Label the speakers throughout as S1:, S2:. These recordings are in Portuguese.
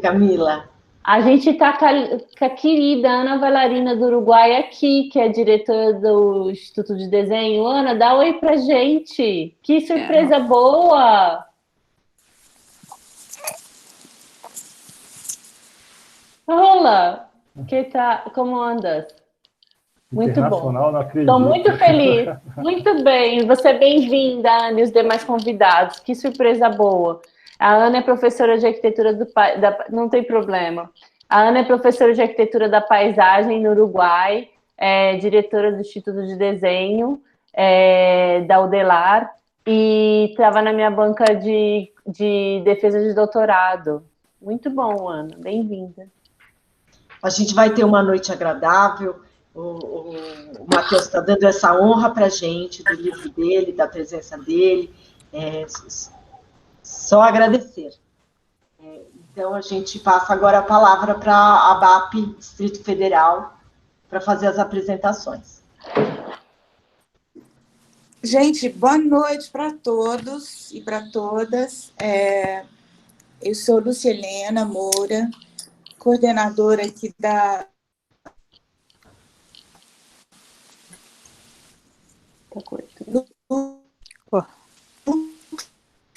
S1: Camila?
S2: A gente está com a querida Ana Valarina do Uruguai aqui, que é diretora do Instituto de Desenho. Ana, dá oi pra gente. Que surpresa boa! Olá, que tá? Como andas? Muito bom.
S3: Não acredito.
S2: Estou muito feliz. Muito bem. Você é bem-vinda, Ana, e os demais convidados. Que surpresa boa. A Ana é professora de arquitetura não tem problema. A Ana é professora de arquitetura da paisagem no Uruguai, é diretora do Instituto de Desenho da UDELAR e estava na minha banca de defesa de doutorado. Muito bom, Ana. Bem-vinda.
S1: A gente vai ter uma noite agradável. O Matheus está dando essa honra para a gente, do livro dele, da presença dele. Só agradecer. Então, a gente passa agora a palavra para a ABAP Distrito Federal para fazer as apresentações.
S4: Gente, boa noite para todos e para todas. Eu sou Lúcia Helena Moura, coordenadora aqui da...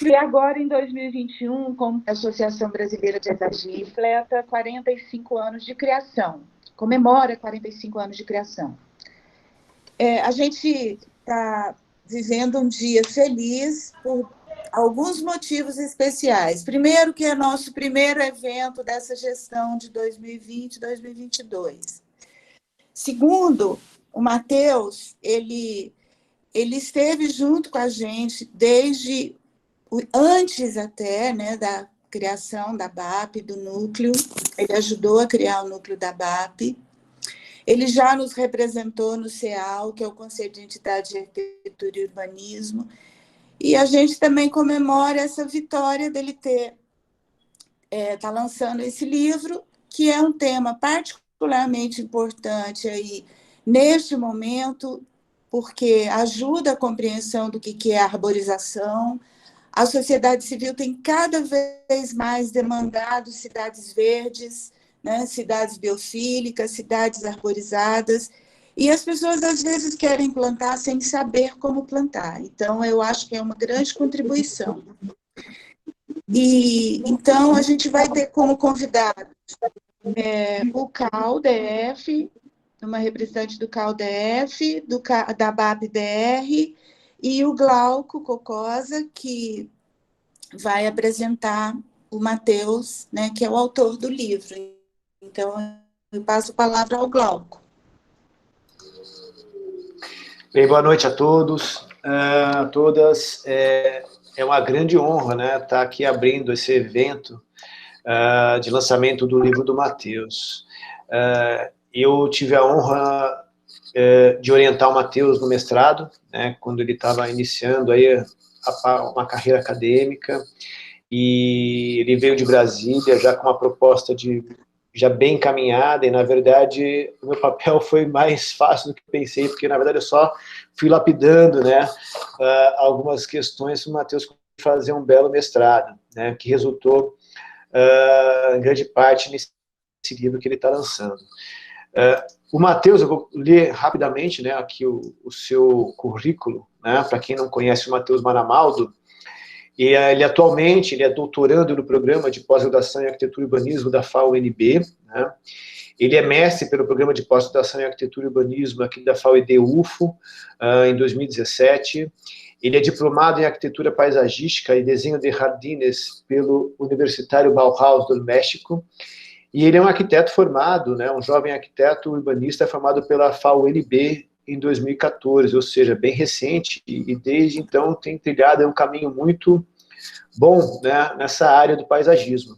S4: E agora, em 2021, como Associação Brasileira de Paisagem, completa 45 anos de criação, comemora 45 anos de criação. A gente está vivendo um dia feliz por alguns motivos especiais. Primeiro, que é nosso primeiro evento dessa gestão de 2020 e 2022. Segundo, o Matheus, ele esteve junto com a gente desde antes até, né, da criação da BAP, do núcleo. Ele ajudou a criar o núcleo da BAP. Ele já nos representou no CEAL, que é o Conselho de Entidade de Arquitetura e Urbanismo, e a gente também comemora essa vitória dele tá lançando esse livro, que é um tema particularmente importante aí neste momento, porque ajuda a compreensão do que é a arborização. A sociedade civil tem cada vez mais demandado cidades verdes, né, cidades biofílicas, cidades arborizadas, e as pessoas às vezes querem plantar sem saber como plantar. Então, eu acho que é uma grande contribuição. E então a gente vai ter como convidado o CAU-DF, uma representante do CAU-DF, da BAP-DR, e o Glauco Cocosa, que vai apresentar o Matheus, né, que é o autor do livro. Então, eu passo a palavra ao Glauco.
S5: Bem, boa noite a todos, a todas. É uma grande honra, né, estar aqui abrindo esse evento de lançamento do livro do Matheus. Eu tive a honra de orientar o Matheus no mestrado, né, quando ele estava iniciando aí uma carreira acadêmica, e ele veio de Brasília já com uma proposta já bem encaminhada, e na verdade o meu papel foi mais fácil do que pensei, porque na verdade eu só fui lapidando, né, algumas questões para o Matheus fazer um belo mestrado, né, que resultou em grande parte nesse livro que ele está lançando. O Matheus, eu vou ler rapidamente, né, aqui o seu currículo, né, para quem não conhece o Matheus Maramaldo. E ele atualmente é doutorando no programa de pós-graduação em arquitetura e urbanismo da FAU-NB, né? Ele é mestre pelo programa de pós-graduação em arquitetura e urbanismo aqui da FAU-ED-UFO, em 2017. Ele é diplomado em arquitetura paisagística e desenho de jardines pelo Universitário Bauhaus do México. E ele é um arquiteto formado, né, um jovem arquiteto urbanista formado pela FAU-NB em 2014, ou seja, bem recente, e desde então tem trilhado um caminho muito bom, né, nessa área do paisagismo.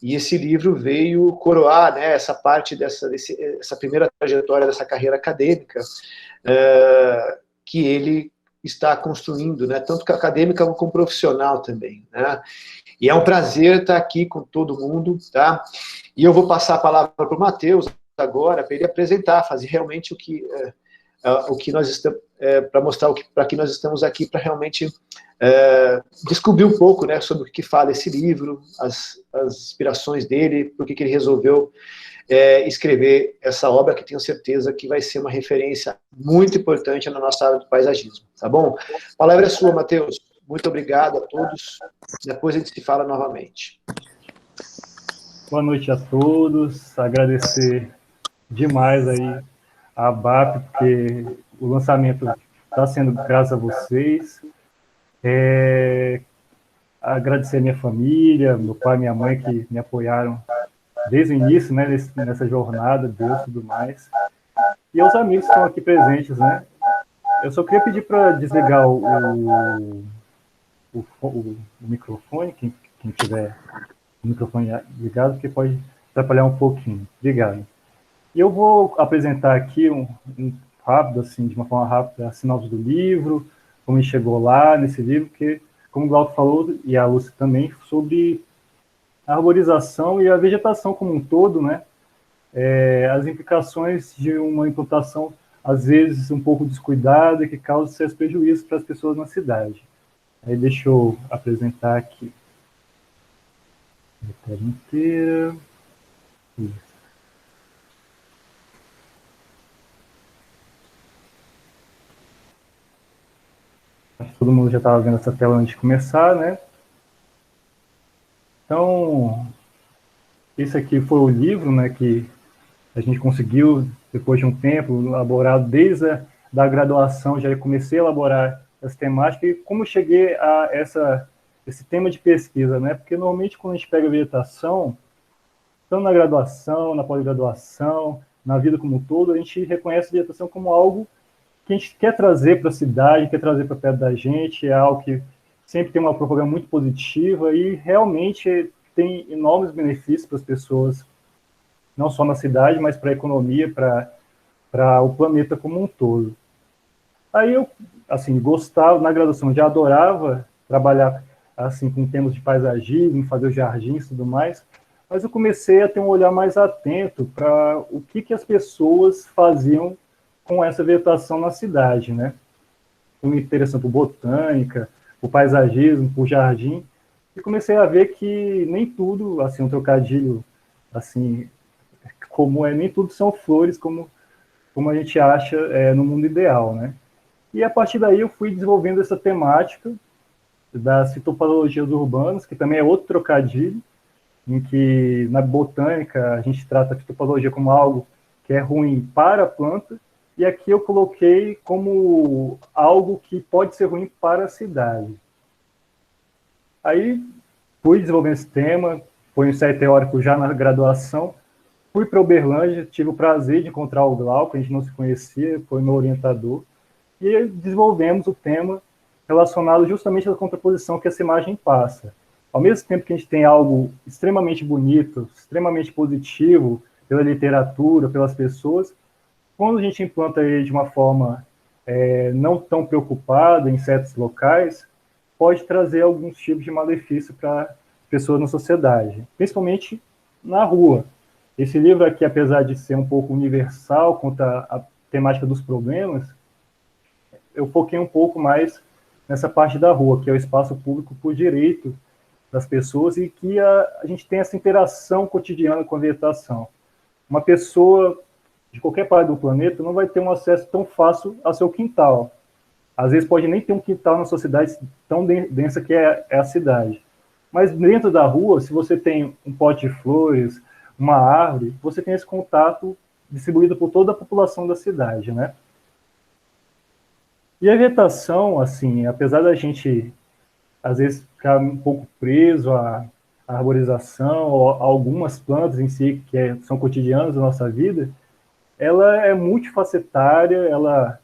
S5: E esse livro veio coroar, né, essa parte essa primeira trajetória dessa carreira acadêmica que ele está construindo, né, tanto acadêmica como profissional também, né. E é um prazer estar aqui com todo mundo, tá? E eu vou passar a palavra para o Matheus agora, para ele apresentar, fazer realmente o que nós para mostrar para que nós estamos aqui, para realmente descobrir um pouco, né, sobre o que fala esse livro, as inspirações dele, por que ele resolveu escrever essa obra, que tenho certeza que vai ser uma referência muito importante na nossa área do paisagismo, tá bom? A palavra é sua, Matheus. Muito obrigado a todos. Depois a gente se fala novamente.
S3: Boa noite a todos. Agradecer demais aí a ABAP, porque o lançamento está sendo graças a vocês. Agradecer a minha família, meu pai e minha mãe, que me apoiaram desde o início, né, nessa jornada, Deus e tudo mais. E aos amigos que estão aqui presentes, né? Eu só queria pedir para desligar o microfone, quem tiver o microfone ligado, porque pode atrapalhar um pouquinho. Obrigado. E eu vou apresentar aqui um rápido, assim, de uma forma rápida, a sinopse do livro, como ele chegou lá nesse livro, porque, como o Glauco falou, e a Lúcia também, sobre a arborização e a vegetação como um todo, né? As implicações de uma implantação, às vezes, um pouco descuidada, que causa sérios prejuízos para as pessoas na cidade. Aí deixa eu apresentar aqui. A tela inteira. Isso. Acho que todo mundo já estava vendo essa tela antes de começar, né? Então, esse aqui foi o livro, né, que a gente conseguiu, depois de um tempo, elaborar desde a graduação, já comecei a elaborar essa temática, e como cheguei a esse tema de pesquisa, né? Porque normalmente quando a gente pega a vegetação, tanto na graduação, na pós-graduação, na vida como um todo, a gente reconhece a vegetação como algo que a gente quer trazer para a cidade, quer trazer para perto da gente, é algo que sempre tem uma propaganda muito positiva e realmente tem enormes benefícios para as pessoas, não só na cidade, mas para a economia, para o planeta como um todo. Aí eu, assim, gostava, na graduação já adorava trabalhar assim com temas de paisagismo, fazer os jardins e tudo mais, mas eu comecei a ter um olhar mais atento para o que as pessoas faziam com essa vegetação na cidade, né? Eu me interessando por botânica, por paisagismo, por jardim, e comecei a ver que nem tudo, assim, um trocadilho, assim, como nem tudo são flores, como a gente acha no mundo ideal, né? E a partir daí eu fui desenvolvendo essa temática das fitopatologias urbanas, que também é outro trocadilho, em que na botânica a gente trata a fitopatologia como algo que é ruim para a planta, e aqui eu coloquei como algo que pode ser ruim para a cidade. Aí fui desenvolvendo esse tema, foi um ensaio teórico já na graduação, fui para Uberlândia, tive o prazer de encontrar o Glauco, a gente não se conhecia, foi meu orientador, e desenvolvemos o tema relacionado justamente à contraposição que essa imagem passa. Ao mesmo tempo que a gente tem algo extremamente bonito, extremamente positivo pela literatura, pelas pessoas, quando a gente implanta ele de uma forma não tão preocupada em certos locais, pode trazer alguns tipos de malefício para pessoas na sociedade, principalmente na rua. Esse livro aqui, apesar de ser um pouco universal quanto à temática dos problemas, eu foquei um pouco mais nessa parte da rua, que é o espaço público por direito das pessoas e que a gente tem essa interação cotidiana com a vegetação. Uma pessoa de qualquer parte do planeta não vai ter um acesso tão fácil ao seu quintal. Às vezes pode nem ter um quintal na sua cidade tão densa que é a cidade. Mas dentro da rua, se você tem um pote de flores, uma árvore, você tem esse contato distribuído por toda a população da cidade, né? E a vegetação, assim, apesar da gente, às vezes, ficar um pouco preso à arborização, ou a algumas plantas em si, que são cotidianas da nossa vida, ela é multifacetária, ela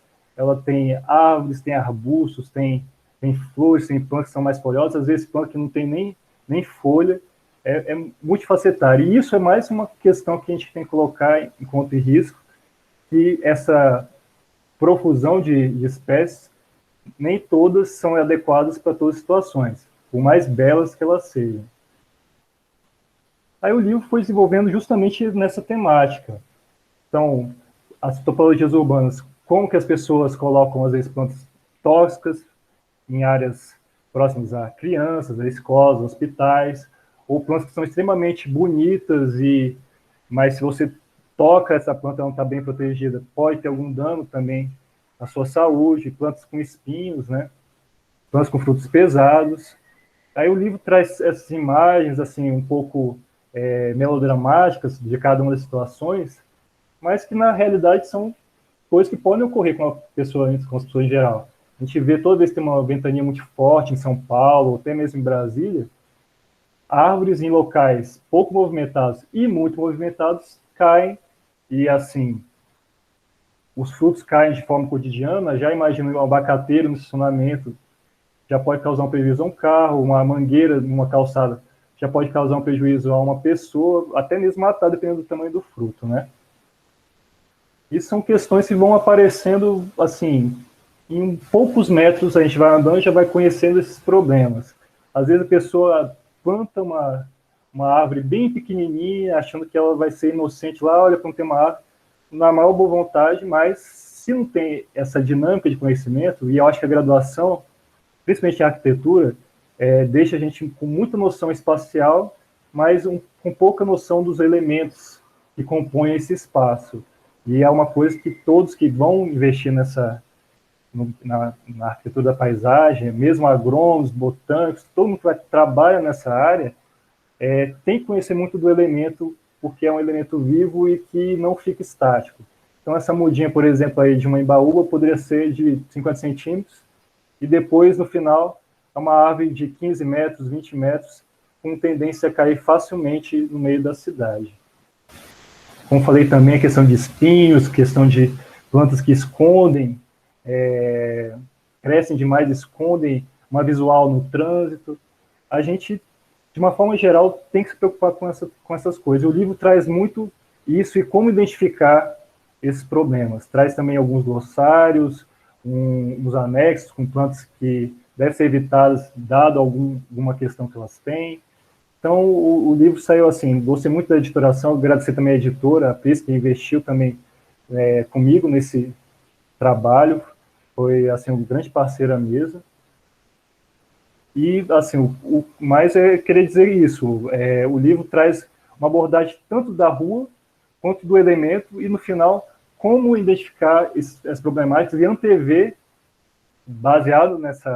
S3: tem árvores, tem arbustos, tem flores, tem plantas que são mais folhosas, às vezes plantas que não tem nem folha, é multifacetária. E isso é mais uma questão que a gente tem que colocar em conta e risco, que essa profusão de espécies, nem todas são adequadas para todas as situações, por mais belas que elas sejam. Aí o livro foi desenvolvendo justamente nessa temática. Então, as topologias urbanas como que as pessoas colocam, às vezes, plantas tóxicas em áreas próximas a crianças, a escolas, hospitais, ou plantas que são extremamente bonitas, mas se você toca essa planta, não está bem protegida, pode ter algum dano também à sua saúde, plantas com espinhos, né? Plantas com frutos pesados. Aí o livro traz essas imagens, assim, um pouco melodramáticas de cada uma das situações, mas que na realidade são coisas que podem ocorrer com as pessoas em geral. A gente vê toda vez que tem uma ventania muito forte em São Paulo, ou até mesmo em Brasília, árvores em locais pouco movimentados e muito movimentados caem, e assim, os frutos caem de forma cotidiana. Já imagino um abacateiro no estacionamento, já pode causar um prejuízo a um carro, uma mangueira numa calçada, já pode causar um prejuízo a uma pessoa, até mesmo matar, dependendo do tamanho do fruto, né? E são questões que vão aparecendo, assim, em poucos metros a gente vai andando e já vai conhecendo esses problemas. Às vezes a pessoa planta uma árvore bem pequenininha, achando que ela vai ser inocente lá, olha, plantei uma árvore, na maior boa vontade, mas se não tem essa dinâmica de conhecimento, e eu acho que a graduação, principalmente em arquitetura, deixa a gente com muita noção espacial, mas com pouca noção dos elementos que compõem esse espaço. E é uma coisa que todos que vão investir na arquitetura da paisagem, mesmo agrônomos, botânicos, todo mundo que trabalha nessa área, tem que conhecer muito do elemento, porque é um elemento vivo e que não fica estático. Então, essa mudinha, por exemplo, aí de uma embaúba poderia ser de 50 centímetros, e depois, no final, é uma árvore de 15 metros, 20 metros, com tendência a cair facilmente no meio da cidade. Como falei também, a questão de espinhos, questão de plantas que escondem, crescem demais, escondem uma visual no trânsito. A gente, de uma forma geral, tem que se preocupar com essas coisas. O livro traz muito isso e como identificar esses problemas. Traz também alguns glossários, uns anexos com plantas que devem ser evitadas, dado alguma questão que elas têm. Então, o livro saiu assim, gostei muito da editoração, agradecer também a editora, a Pris, que investiu também comigo nesse trabalho, foi assim, um grande parceiro à mesa. E, assim, o mais querer dizer isso, o livro traz uma abordagem tanto da rua, quanto do elemento, e no final, como identificar as problemáticas e antever, baseado nesse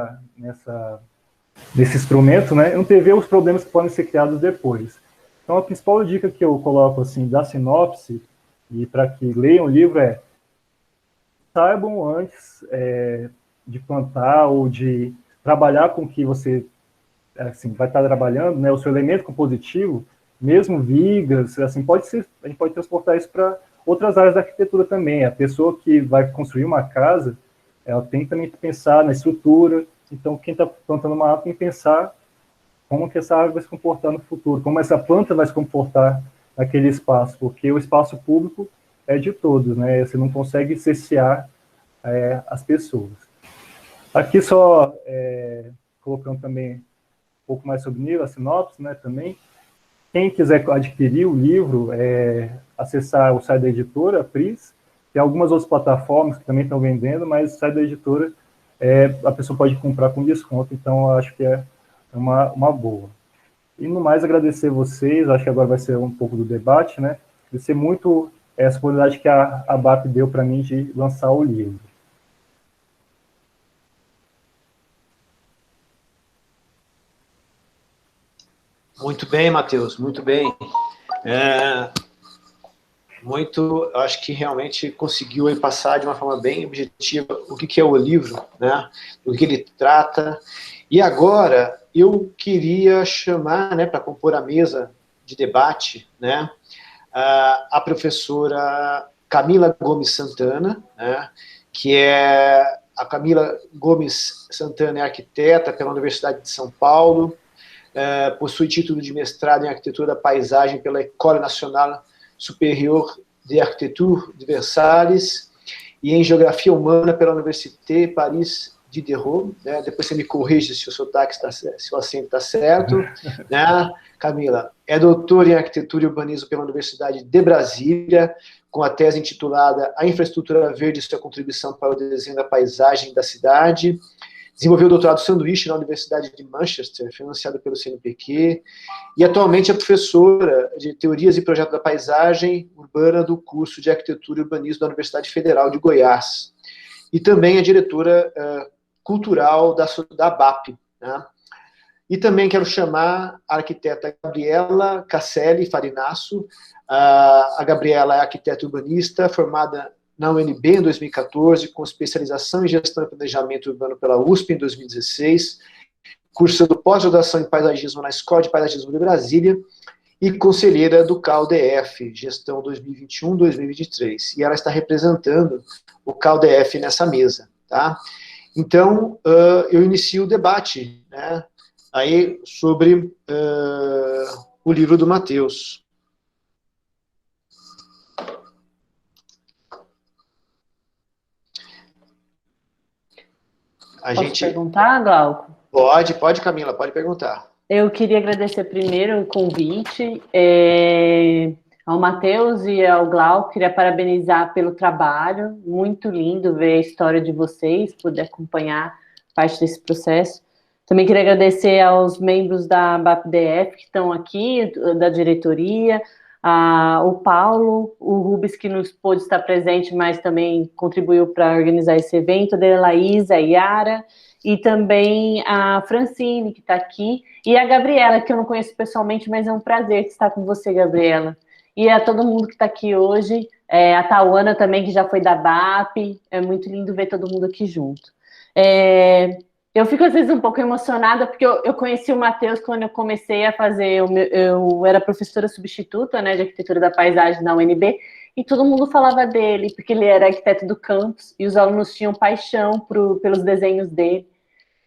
S3: instrumento, né, antever os problemas que podem ser criados depois. Então, a principal dica que eu coloco, assim, da sinopse, e para que leiam o livro saibam antes de plantar ou de trabalhar com o que você assim, vai estar trabalhando, né, o seu elemento compositivo, mesmo vigas, assim, a gente pode transportar isso para outras áreas da arquitetura também. A pessoa que vai construir uma casa, ela tem também que pensar na estrutura. Então, quem está plantando uma árvore tem que pensar como que essa árvore vai se comportar no futuro, como essa planta vai se comportar naquele espaço, porque o espaço público é de todos, né? Você não consegue cercear as pessoas. Aqui só colocando também um pouco mais sobre o livro, a sinopse, né, também. Quem quiser adquirir o livro, acessar o site da editora, Pris, tem algumas outras plataformas que também estão vendendo, mas o site da editora a pessoa pode comprar com desconto, então eu acho que é uma boa. E no mais, agradecer vocês, acho que agora vai ser um pouco do debate, né? Agradecer muito essa oportunidade que a ABAP deu para mim de lançar o livro.
S5: Muito bem, Matheus, muito bem. Acho que realmente conseguiu aí passar de uma forma bem objetiva o que é o livro, né? Do que ele trata. E agora eu queria chamar, né, para compor a mesa de debate, né, a professora Camila Gomes Santana, né, que a Camila Gomes Santana é arquiteta pela Universidade de São Paulo, possui título de mestrado em arquitetura da paisagem pela École Nationale Supérieure d'Architecture de Versalhes e em geografia humana pela Université Paris Diderot, né? Depois você me corrige se o sotaque está certo, se o acento está certo, né? Camila é doutora em Arquitetura e Urbanismo pela Universidade de Brasília, com a tese intitulada A Infraestrutura Verde e sua contribuição para o desenho da paisagem da cidade. Desenvolveu o doutorado sanduíche na Universidade de Manchester, financiado pelo CNPq, e atualmente é professora de Teorias e Projetos da Paisagem Urbana do curso de Arquitetura e Urbanismo da Universidade Federal de Goiás. E também é diretora cultural da ABAP, né? E também quero chamar a arquiteta Gabriela Casselli Farinasso. A Gabriela é arquiteta urbanista, formada na UNB em 2014, com especialização em Gestão e Planejamento Urbano pela USP em 2016, cursando pós-graduação em Paisagismo na Escola de Paisagismo de Brasília, e conselheira do CAUDF, Gestão 2021-2023. E ela está representando o CAUDF nessa mesa, tá? Então, eu inicio o debate, né, aí sobre o livro do Matheus.
S2: Posso perguntar, Glauco?
S5: Pode, Camila, pode perguntar.
S2: Eu queria agradecer primeiro o convite ao Matheus e ao Glauco, queria parabenizar pelo trabalho, muito lindo ver a história de vocês, poder acompanhar parte desse processo. Também queria agradecer aos membros da BAPDF que estão aqui, da diretoria, o Paulo, o Rubens, que nos pôde estar presente, mas também contribuiu para organizar esse evento, a Laísa, a Yara, e também a Francine, que está aqui, e a Gabriela, que eu não conheço pessoalmente, mas é um prazer estar com você, Gabriela. E a todo mundo que está aqui hoje, a Tauana também, que já foi da BAP, é muito lindo ver todo mundo aqui junto. Eu fico, às vezes, um pouco emocionada, porque eu conheci o Matheus quando eu comecei a fazer, eu era professora substituta, né, de Arquitetura da Paisagem na UNB, e todo mundo falava dele, porque ele era arquiteto do campus, e os alunos tinham paixão pelos desenhos dele,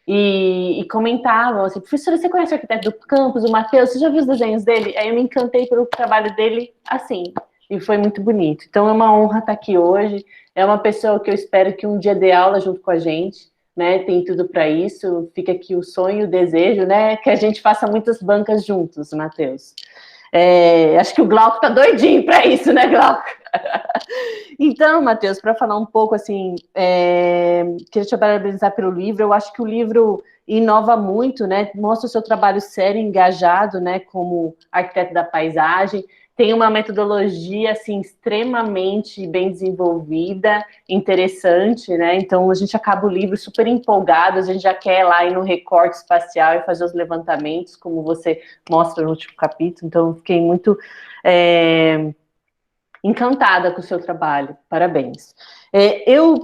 S2: e comentavam assim, professora, você conhece o arquiteto do campus, o Matheus, você já viu os desenhos dele? Aí eu me encantei pelo trabalho dele, assim, e foi muito bonito. Então é uma honra estar aqui hoje, é uma pessoa que eu espero que um dia dê aula junto com a gente, né, tem tudo para isso, fica aqui o sonho, o desejo, né, que a gente faça muitas bancas juntos, Matheus. Acho que o Glauco tá doidinho para isso, né, Glauco? Então, Matheus, para falar um pouco, assim, queria te parabenizar pelo livro, eu acho que o livro inova muito, né, mostra o seu trabalho sério, engajado, né, como arquiteto da paisagem, tem uma metodologia, assim, extremamente bem desenvolvida, interessante, né, então a gente acaba o livro super empolgado, a gente já quer lá ir no recorte espacial e fazer os levantamentos, como você mostra no último capítulo, então eu fiquei muito encantada com o seu trabalho, parabéns. Eu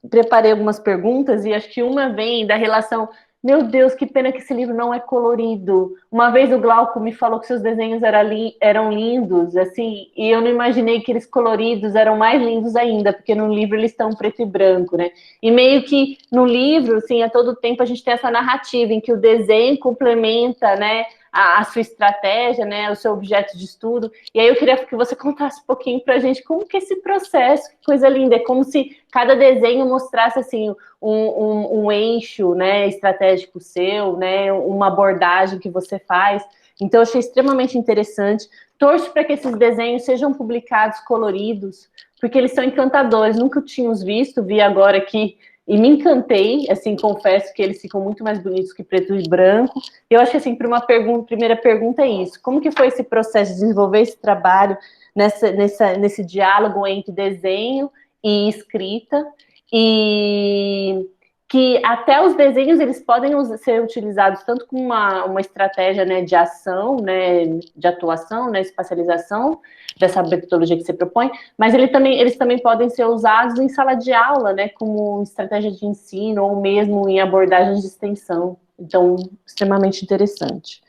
S2: preparei algumas perguntas e acho que uma vem da relação... Meu Deus, que pena que esse livro não é colorido. Uma vez o Glauco me falou que seus desenhos eram lindos, assim, e eu não imaginei que eles coloridos eram mais lindos ainda, porque no livro eles estão preto e branco, né? E meio que no livro, assim, a todo tempo a gente tem essa narrativa em que o desenho complementa, né, a sua estratégia, né, o seu objeto de estudo. E aí eu queria que você contasse um pouquinho para a gente como que é esse processo, que coisa linda, é como se cada desenho mostrasse, assim, um eixo, né, estratégico seu, né, uma abordagem que você faz. Então, eu achei extremamente interessante. Torço para que esses desenhos sejam publicados coloridos, porque eles são encantadores. Nunca tinha os visto, vi agora aqui e me encantei, assim, confesso que eles ficam muito mais bonitos que preto e branco. Eu acho que, assim, para uma primeira pergunta é isso. Como que foi esse processo de desenvolver esse trabalho nesse diálogo entre desenho e escrita? E que até os desenhos, eles podem ser utilizados tanto como uma estratégia, né, de ação, né, de atuação, né, espacialização, dessa metodologia que você propõe, mas eles também podem ser usados em sala de aula, né, como estratégia de ensino, ou mesmo em abordagens de extensão. Então, extremamente interessante.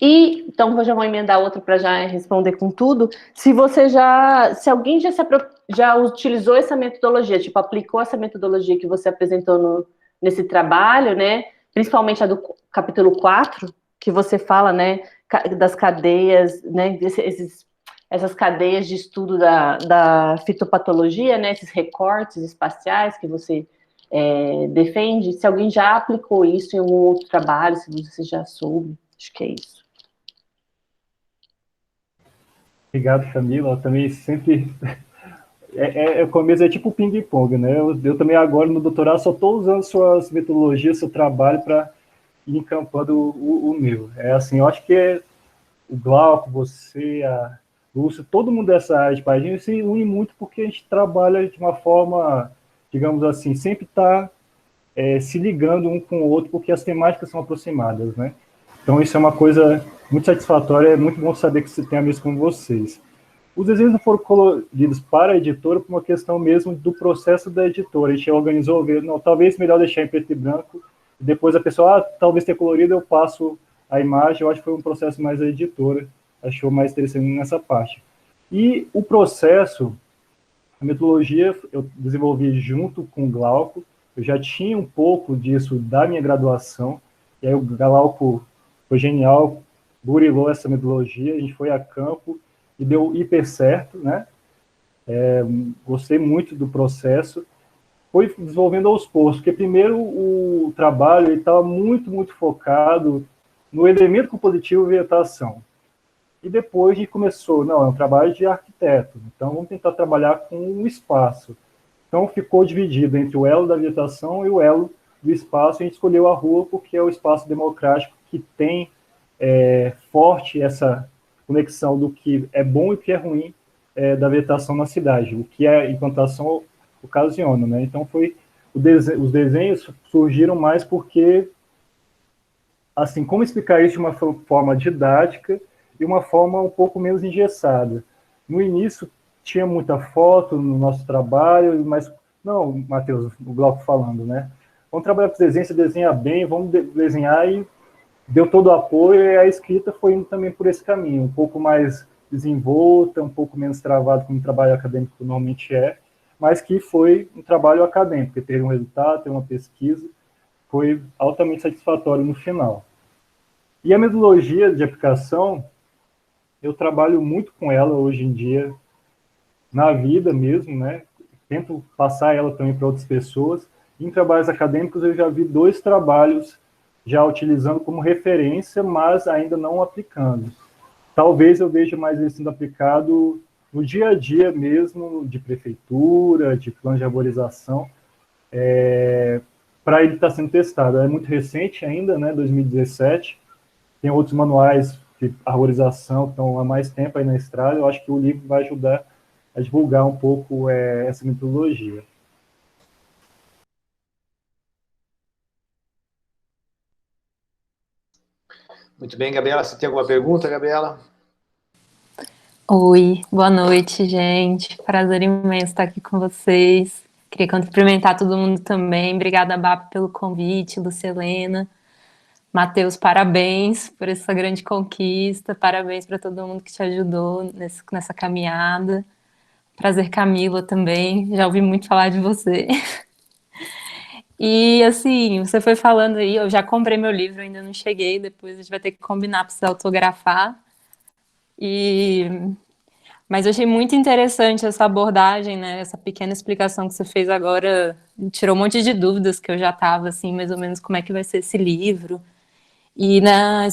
S2: E, então, eu já vou emendar outra para já responder com tudo. Se alguém já utilizou essa metodologia, tipo, aplicou essa metodologia que você apresentou nesse trabalho, né, principalmente a do capítulo 4, que você fala, né, das cadeias, né, essas cadeias de estudo da fitopatologia, né, esses recortes espaciais que você defende, se alguém já aplicou isso em algum outro trabalho, se você já soube, acho que é isso.
S3: Obrigado, Camila. Eu também sempre... o começo é tipo ping-pong, né? Eu também agora no doutorado só estou usando suas metodologias, seu trabalho para ir encampando o meu. É assim, eu acho que o Glauco, você, a Lúcia, todo mundo dessa área de a gente se une muito porque a gente trabalha de uma forma, digamos assim, sempre está se ligando um com o outro porque as temáticas são aproximadas, né? Então isso é uma coisa muito satisfatória, é muito bom saber que você tem a mesma com vocês. Os desenhos não foram coloridos para a editora por uma questão mesmo do processo da editora. A gente organizou, não, talvez melhor deixar em preto e branco, e depois a pessoa, talvez ter colorido, eu passo a imagem. Eu acho que foi um processo mais da editora, achou mais interessante nessa parte. E o processo, a metodologia, eu desenvolvi junto com o Glauco, eu já tinha um pouco disso da minha graduação, e aí o Glauco foi genial, burilou essa metodologia, a gente foi a campo, e deu hiper certo, né? Gostei muito do processo. Foi desenvolvendo aos poucos, porque primeiro o trabalho estava muito focado no elemento compositivo e vegetação. E depois a gente começou, não, é um trabalho de arquiteto, então vamos tentar trabalhar com o espaço. Então ficou dividido entre o elo da vegetação e o elo do espaço, e a gente escolheu a rua porque é o espaço democrático que tem forte essa conexão do que é bom e o que é ruim da vegetação na cidade, o que a implantação ocasiona, né? Então os desenhos surgiram mais porque, assim, como explicar isso de uma forma didática e uma forma um pouco menos engessada. No início tinha muita foto no nosso trabalho, mas não, Matheus, o Glauco falando, né? Vamos trabalhar com desenho, você desenha bem, vamos desenhar, e deu todo o apoio, e a escrita foi indo também por esse caminho, um pouco mais desenvolta, um pouco menos travado como um trabalho acadêmico normalmente mas que foi um trabalho acadêmico, que teve um resultado, teve uma pesquisa, foi altamente satisfatório no final. E a metodologia de aplicação, eu trabalho muito com ela hoje em dia, na vida mesmo, né? Tento passar ela também para outras pessoas. Em trabalhos acadêmicos, eu já vi 2 trabalhos já utilizando como referência, mas ainda não aplicando. Talvez eu veja mais isso sendo aplicado no dia a dia mesmo, de prefeitura, de plano de arborização, para ele estar sendo testado. É muito recente ainda, né, 2017, tem outros manuais de arborização que estão há mais tempo aí na estrada. Eu acho que o livro vai ajudar a divulgar um pouco essa metodologia.
S5: Muito bem, Gabriela. Você tem alguma pergunta, Gabriela?
S6: Oi, boa noite, gente. Prazer imenso estar aqui com vocês. Queria cumprimentar todo mundo também. Obrigada, BAP, pelo convite, Lucelena. Matheus, parabéns por essa grande conquista. Parabéns para todo mundo que te ajudou nessa caminhada. Prazer, Camila, também. Já ouvi muito falar de você. E, assim, você foi falando aí, eu já comprei meu livro, ainda não cheguei. Depois a gente vai ter que combinar para você autografar. Mas eu achei muito interessante essa abordagem, né? Essa pequena explicação que você fez agora tirou um monte de dúvidas que eu já estava, assim, mais ou menos como é que vai ser esse livro. E na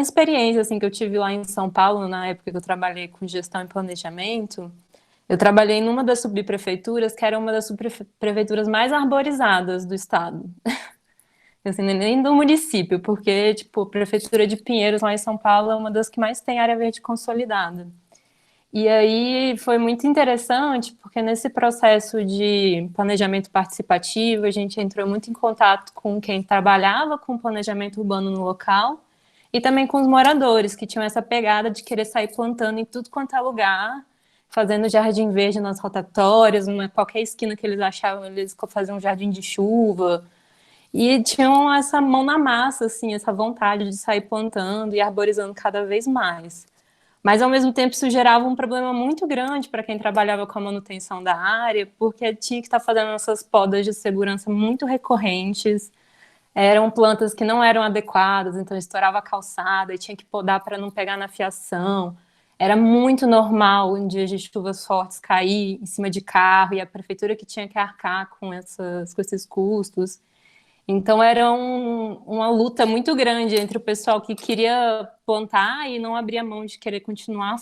S6: experiência assim, que eu tive lá em São Paulo, na época que eu trabalhei com gestão e planejamento, eu trabalhei numa das subprefeituras, que era uma das subprefeituras mais arborizadas do estado. Assim, nem do município, porque, tipo, a prefeitura de Pinheiros, lá em São Paulo, é uma das que mais tem área verde consolidada. E aí foi muito interessante, porque nesse processo de planejamento participativo, a gente entrou muito em contato com quem trabalhava com planejamento urbano no local e também com os moradores, que tinham essa pegada de querer sair plantando em tudo quanto é lugar, fazendo jardim verde nas rotatórias, em qualquer esquina que eles achavam, eles faziam um jardim de chuva. E tinham essa mão na massa, assim, essa vontade de sair plantando e arborizando cada vez mais. Mas, ao mesmo tempo, isso gerava um problema muito grande para quem trabalhava com a manutenção da área, porque tinha que estar fazendo essas podas de segurança muito recorrentes, eram plantas que não eram adequadas, então estourava a calçada e tinha que podar para não pegar na fiação. era muito normal em dias de chuvas fortes cair em cima de carro e a prefeitura que tinha que arcar com esses custos. Então era uma luta muito grande entre o pessoal que queria plantar e não abria mão de querer continuar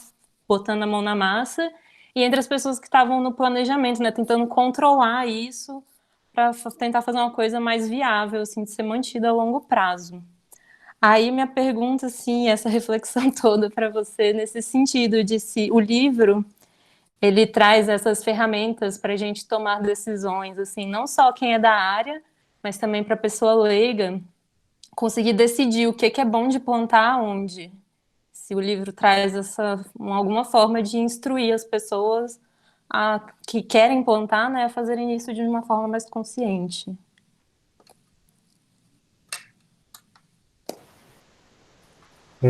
S6: botando a mão na massa, e entre as pessoas que estavam no planejamento, né, tentando controlar isso para tentar fazer uma coisa mais viável, assim, de ser mantida a longo prazo. Aí minha pergunta, assim, essa reflexão toda para você nesse sentido de se o livro ele traz essas ferramentas para a gente tomar decisões, assim, não só quem é da área, mas também para a pessoa leiga conseguir decidir o que é bom de plantar onde. Se o livro traz alguma forma de instruir as pessoas que querem plantar, né, a fazerem isso de uma forma mais consciente.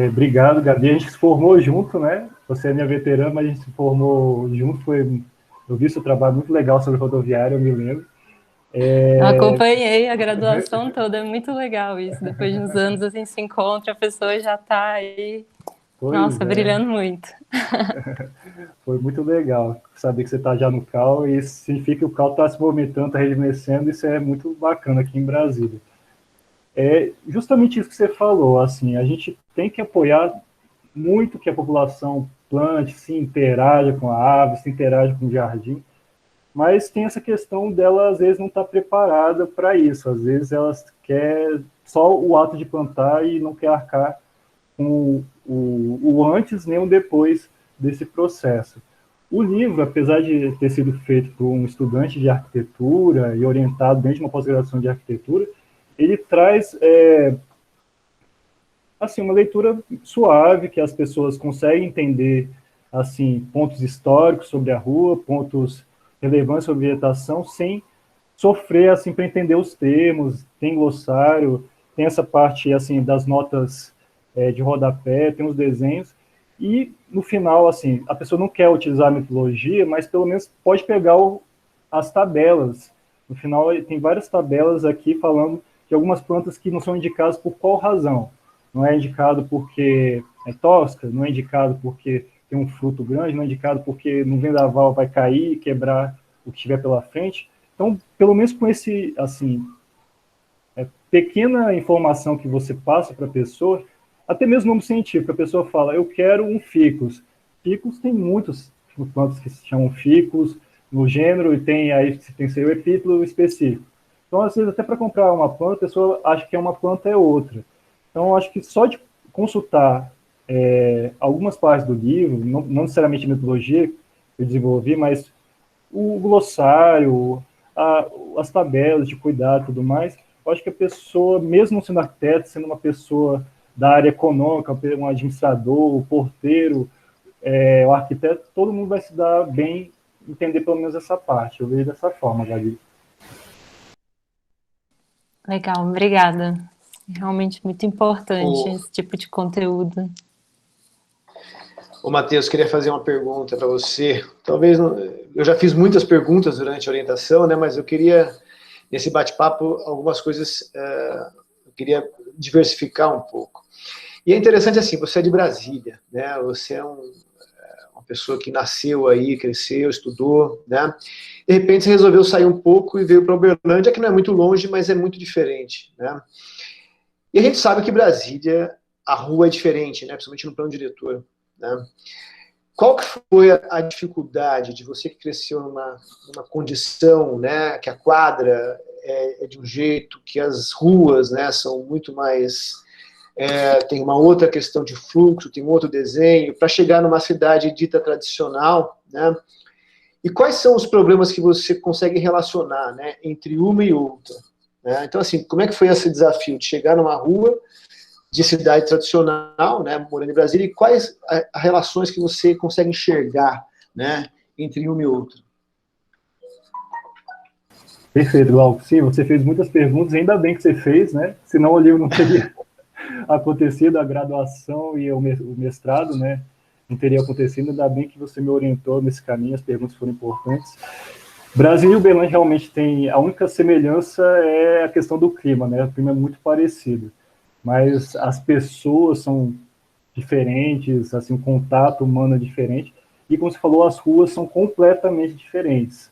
S3: Obrigado, Gabi. A gente se formou junto, né? Você é minha veterana, mas a gente se formou junto. Eu vi seu trabalho muito legal sobre rodoviária, eu me lembro.
S6: Eu acompanhei a graduação toda, é muito legal isso. Depois de uns anos, assim, se encontra, a pessoa já está aí, brilhando muito.
S3: Foi muito legal saber que você está já no CAL, e isso significa que o CAL está se movimentando, está rejuvenescendo, isso é muito bacana aqui em Brasília. É justamente isso que você falou, assim, a gente tem que apoiar muito que a população plante, se interaja com a ave, se interaja com o jardim, mas tem essa questão dela, às vezes, não estar preparada para isso, às vezes elas quer só o ato de plantar e não quer arcar com o antes nem o depois desse processo. O livro, apesar de ter sido feito por um estudante de arquitetura e orientado dentro de uma pós-graduação de arquitetura, ele traz assim, uma leitura suave, que as pessoas conseguem entender assim, pontos históricos sobre a rua, pontos relevantes sobre vegetação, sem sofrer assim, para entender os termos. Tem glossário, tem essa parte assim, das notas de rodapé, tem os desenhos, e no final, assim, a pessoa não quer utilizar a metodologia, mas pelo menos pode pegar as tabelas. No final, tem várias tabelas aqui falando de algumas plantas que não são indicadas por qual razão. Não é indicado porque é tosca, não é indicado porque tem um fruto grande, não é indicado porque no vendaval vai cair e quebrar o que estiver pela frente. Então, pelo menos com esse, assim, pequena informação que você passa para a pessoa, até mesmo nome científico, a pessoa fala, eu quero um ficus. Ficus tem muitas plantas que se chamam ficus no gênero, e tem seu epíteto específico. Então, às vezes, até para comprar uma planta, a pessoa acha que uma planta é outra. Então, acho que só de consultar algumas partes do livro, não necessariamente a metodologia que eu desenvolvi, mas o glossário, as tabelas de cuidado e tudo mais, eu acho que a pessoa, mesmo sendo arquiteto, sendo uma pessoa da área econômica, um administrador, o porteiro, o arquiteto, todo mundo vai se dar bem, entender pelo menos essa parte. Eu vejo dessa forma, Gabi.
S6: Legal, obrigada. Realmente muito importante esse tipo de conteúdo.
S5: Ô, Matheus, queria fazer uma pergunta para você. Talvez, eu já fiz muitas perguntas durante a orientação, né, mas eu queria, nesse bate-papo, algumas coisas, eu queria diversificar um pouco. E é interessante assim, você é de Brasília, né, você é uma pessoa que nasceu aí, cresceu, estudou, né, de repente você resolveu sair um pouco e veio para Uberlândia, que não é muito longe, mas é muito diferente, né. E a gente sabe que Brasília, a rua é diferente, né, principalmente no plano diretor, né. Qual que foi a dificuldade de você que cresceu numa condição, né, que a quadra é de um jeito, que as ruas, né, são muito mais... tem uma outra questão de fluxo, tem um outro desenho, para chegar numa cidade dita tradicional, né? E quais são os problemas que você consegue relacionar, né, entre uma e outra? Né? Então, assim, como é que foi esse desafio de chegar numa rua de cidade tradicional, né, morando em Brasília, e quais as relações que você consegue enxergar, né, entre uma e outra?
S3: Perfeito, Glauco. Sim, você fez muitas perguntas, ainda bem que você fez, né? Senão o livro não teria acontecido, a graduação e o mestrado, né? Não teria acontecido, ainda bem que você me orientou nesse caminho, as perguntas foram importantes. Brasília e Uberlândia realmente tem... A única semelhança é a questão do clima, né? O clima é muito parecido. Mas as pessoas são diferentes, assim, o contato humano é diferente. E, como você falou, as ruas são completamente diferentes.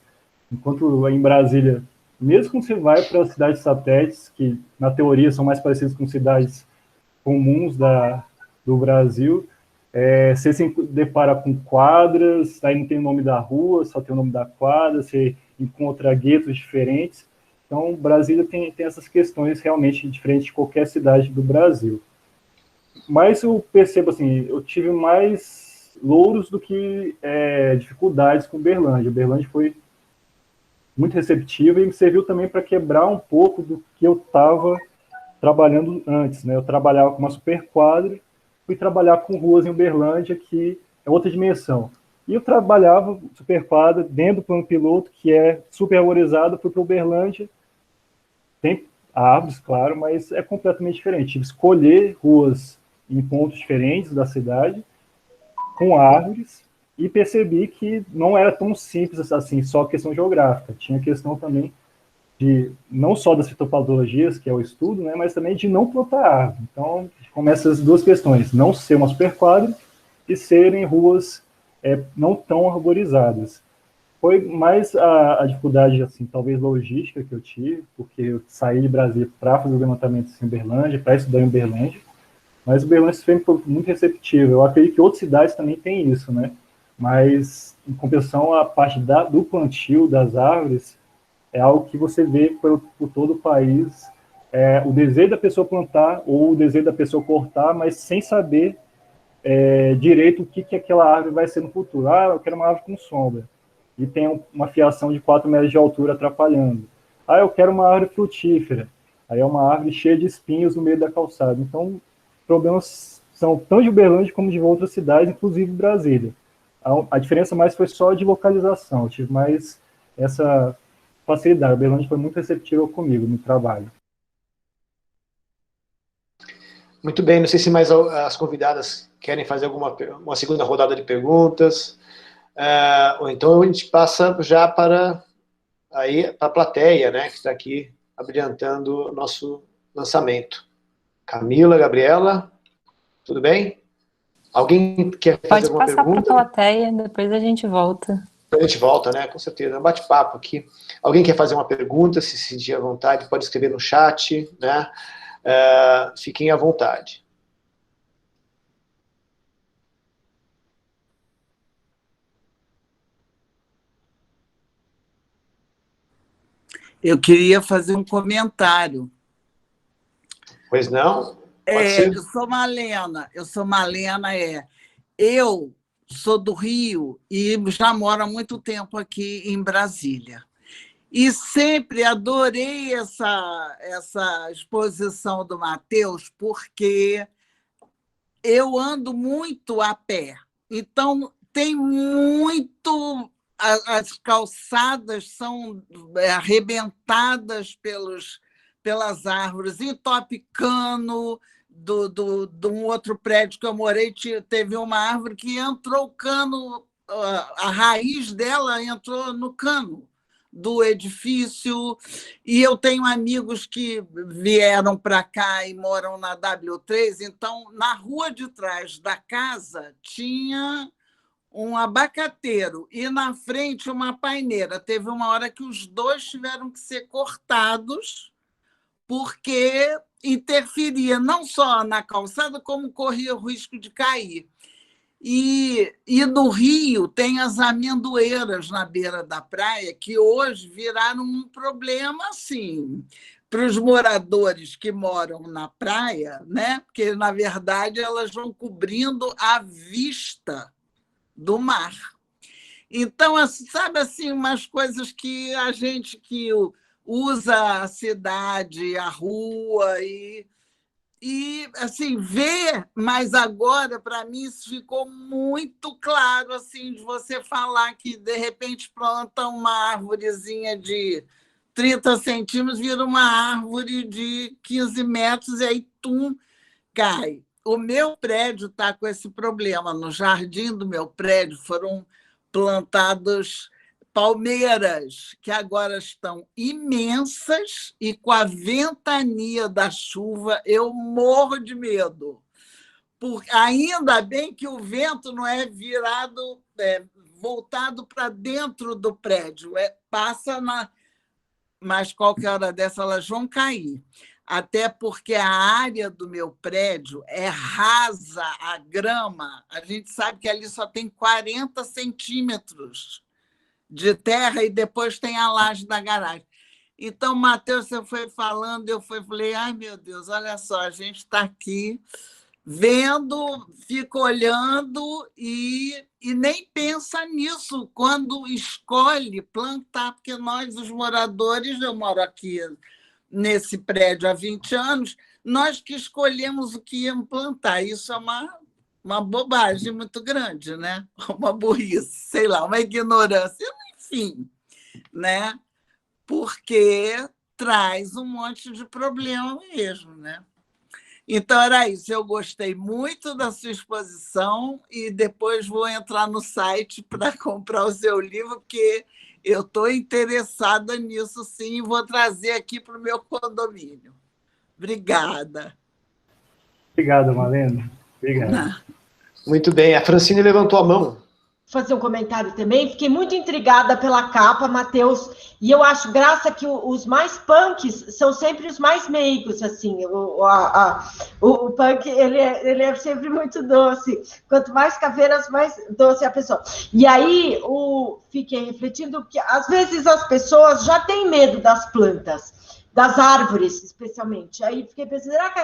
S3: Enquanto em Brasília, mesmo quando você vai para as cidades satélites, que na teoria são mais parecidas com cidades comuns do Brasil, você se depara com quadras, aí não tem o nome da rua, só tem o nome da quadra, você encontra guetos diferentes. Então, Brasília tem essas questões realmente diferentes de qualquer cidade do Brasil. Mas eu percebo, assim, eu tive mais louros do que dificuldades com Uberlândia. Uberlândia foi muito receptiva e me serviu também para quebrar um pouco do que eu estava trabalhando antes, né? Eu trabalhava com uma superquadra, fui trabalhar com ruas em Uberlândia, que é outra dimensão. E eu trabalhava superquadra dentro do plano piloto, que é super arborizado, fui para Uberlândia, tem árvores, claro, mas é completamente diferente. Tive que escolher ruas em pontos diferentes da cidade, com árvores, e percebi que não era tão simples assim, só questão geográfica. Tinha questão também não só das fitopatologias, que é o estudo, né, mas também de não plantar árvore. Então, começa as duas questões, não ser uma superquadra e serem ruas não tão arborizadas. Foi mais a dificuldade, assim, talvez logística que eu tive, porque eu saí de Brasília para fazer o levantamento em Uberlândia, para estudar em Uberlândia, mas Uberlândia sempre foi muito receptivo. Eu acredito que outras cidades também têm isso, né? Mas, em compensação, a parte do plantio das árvores é algo que você vê por todo o país, o desejo da pessoa plantar ou o desejo da pessoa cortar, mas sem saber direito o que aquela árvore vai ser no futuro. Ah, eu quero uma árvore com sombra. E tem uma fiação de 4 metros de altura atrapalhando. Ah, eu quero uma árvore frutífera. Aí é uma árvore cheia de espinhos no meio da calçada. Então, problemas são tanto de Uberlândia como de outras cidades, inclusive Brasília. A diferença mais foi só de localização. Eu tive mais essa facilidade. Uberlândia foi muito receptiva comigo no trabalho.
S5: Muito bem, não sei se mais as convidadas querem fazer uma segunda rodada de perguntas, ou então a gente passa já para a plateia, né, que está aqui abrilhantando o nosso lançamento. Camila, Gabriela, tudo bem? Alguém quer fazer alguma pergunta?
S6: Pode passar para a plateia, depois a gente volta.
S5: A gente volta, né? Com certeza. É um bate-papo aqui. Alguém quer fazer uma pergunta, se sentir à vontade, pode escrever no chat, né? Fiquem à vontade.
S7: Eu queria fazer um comentário.
S5: Pois não? Pode ser.
S7: Eu sou Malena. Eu sou do Rio e já moro há muito tempo aqui em Brasília. E sempre adorei essa exposição do Matheus, porque eu ando muito a pé. Então, tem muito... As calçadas são arrebentadas pelas árvores. Em Topicano, de um outro prédio que eu morei, teve uma árvore que entrou o cano, a raiz dela entrou no cano do edifício, e eu tenho amigos que vieram para cá e moram na W3, então, na rua de trás da casa tinha um abacateiro e, na frente, uma paineira. Teve uma hora que os dois tiveram que ser cortados, porque interferia não só na calçada, como corria o risco de cair. E no Rio tem as amendoeiras na beira da praia, que hoje viraram um problema, assim, para os moradores que moram na praia, né? Porque, na verdade, elas vão cobrindo a vista do mar. Então, sabe, assim, umas coisas que a gente que usa a cidade, a rua, e assim, ver, mas agora, para mim, isso ficou muito claro, assim, de você falar que, de repente, planta uma árvorezinha de 30 centímetros, vira uma árvore de 15 metros, e aí, tum, cai. O meu prédio está com esse problema. No jardim do meu prédio foram plantadas palmeiras, que agora estão imensas, e com a ventania da chuva eu morro de medo, Ainda bem que o vento não é virado, voltado para dentro do prédio, passa mas qualquer hora dessa elas vão cair. Até porque a área do meu prédio é rasa, a grama. A gente sabe que ali só tem 40 centímetros de terra e depois tem a laje da garagem. Então, Matheus, você foi falando, eu falei, ai, meu Deus, olha só, a gente está aqui vendo, fica olhando e nem pensa nisso quando escolhe plantar, porque nós, os moradores, eu moro aqui nesse prédio há 20 anos, nós que escolhemos o que íamos plantar. Isso é uma bobagem muito grande, né? Uma burrice, sei lá, uma ignorância, enfim, né? Porque traz um monte de problema mesmo, né? Então, era isso. Eu gostei muito da sua exposição e depois vou entrar no site para comprar o seu livro, porque eu estou interessada nisso, sim, e vou trazer aqui para o meu condomínio. Obrigada.
S3: Obrigado, Malena. Obrigado.
S5: Muito bem. A Francine levantou a mão.
S1: Fazer um comentário também. Fiquei muito intrigada pela capa, Matheus, e eu acho graça que os mais punks são sempre os mais meigos, assim, o punk, ele é sempre muito doce, quanto mais caveiras, mais doce é a pessoa. E aí, fiquei refletindo que, às vezes, as pessoas já têm medo das plantas, das árvores, especialmente. Aí fiquei pensando, será que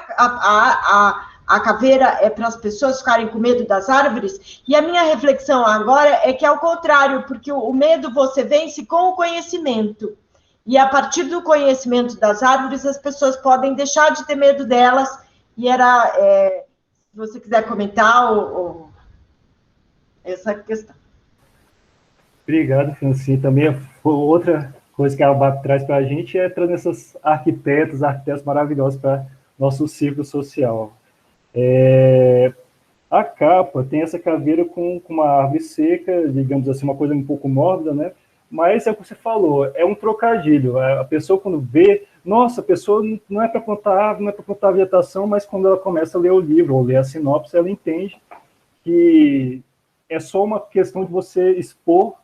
S1: a caveira é para as pessoas ficarem com medo das árvores? E a minha reflexão agora é que é o contrário, porque o medo você vence com o conhecimento. E a partir do conhecimento das árvores, as pessoas podem deixar de ter medo delas. E se você quiser comentar essa questão.
S3: Obrigado, Francine. Também outra coisa que a ABAP traz para a gente é trazer esses arquitetos maravilhosos para nosso círculo social. A capa tem essa caveira com uma árvore seca, digamos assim, uma coisa um pouco mórbida, né? Mas é o que você falou, é um trocadilho. A pessoa, quando vê, nossa, a pessoa não é para plantar árvore, não é para plantar vegetação, mas quando ela começa a ler o livro ou ler a sinopse, ela entende que é só uma questão de você expor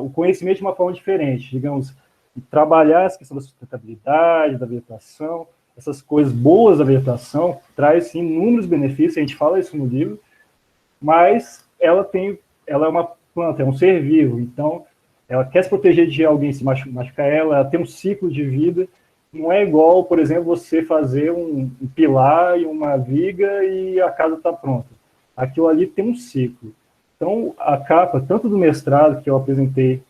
S3: o conhecimento de uma forma diferente, digamos, trabalhar essa questão da sustentabilidade, da vegetação, essas coisas boas da vegetação, traz, sim, inúmeros benefícios, a gente fala isso no livro, mas ela é uma planta, é um ser vivo, então ela quer se proteger de alguém se machucar ela tem um ciclo de vida, não é igual, por exemplo, você fazer um pilar e uma viga e a casa está pronta. Aquilo ali tem um ciclo. Então, a capa, tanto do mestrado que eu apresentei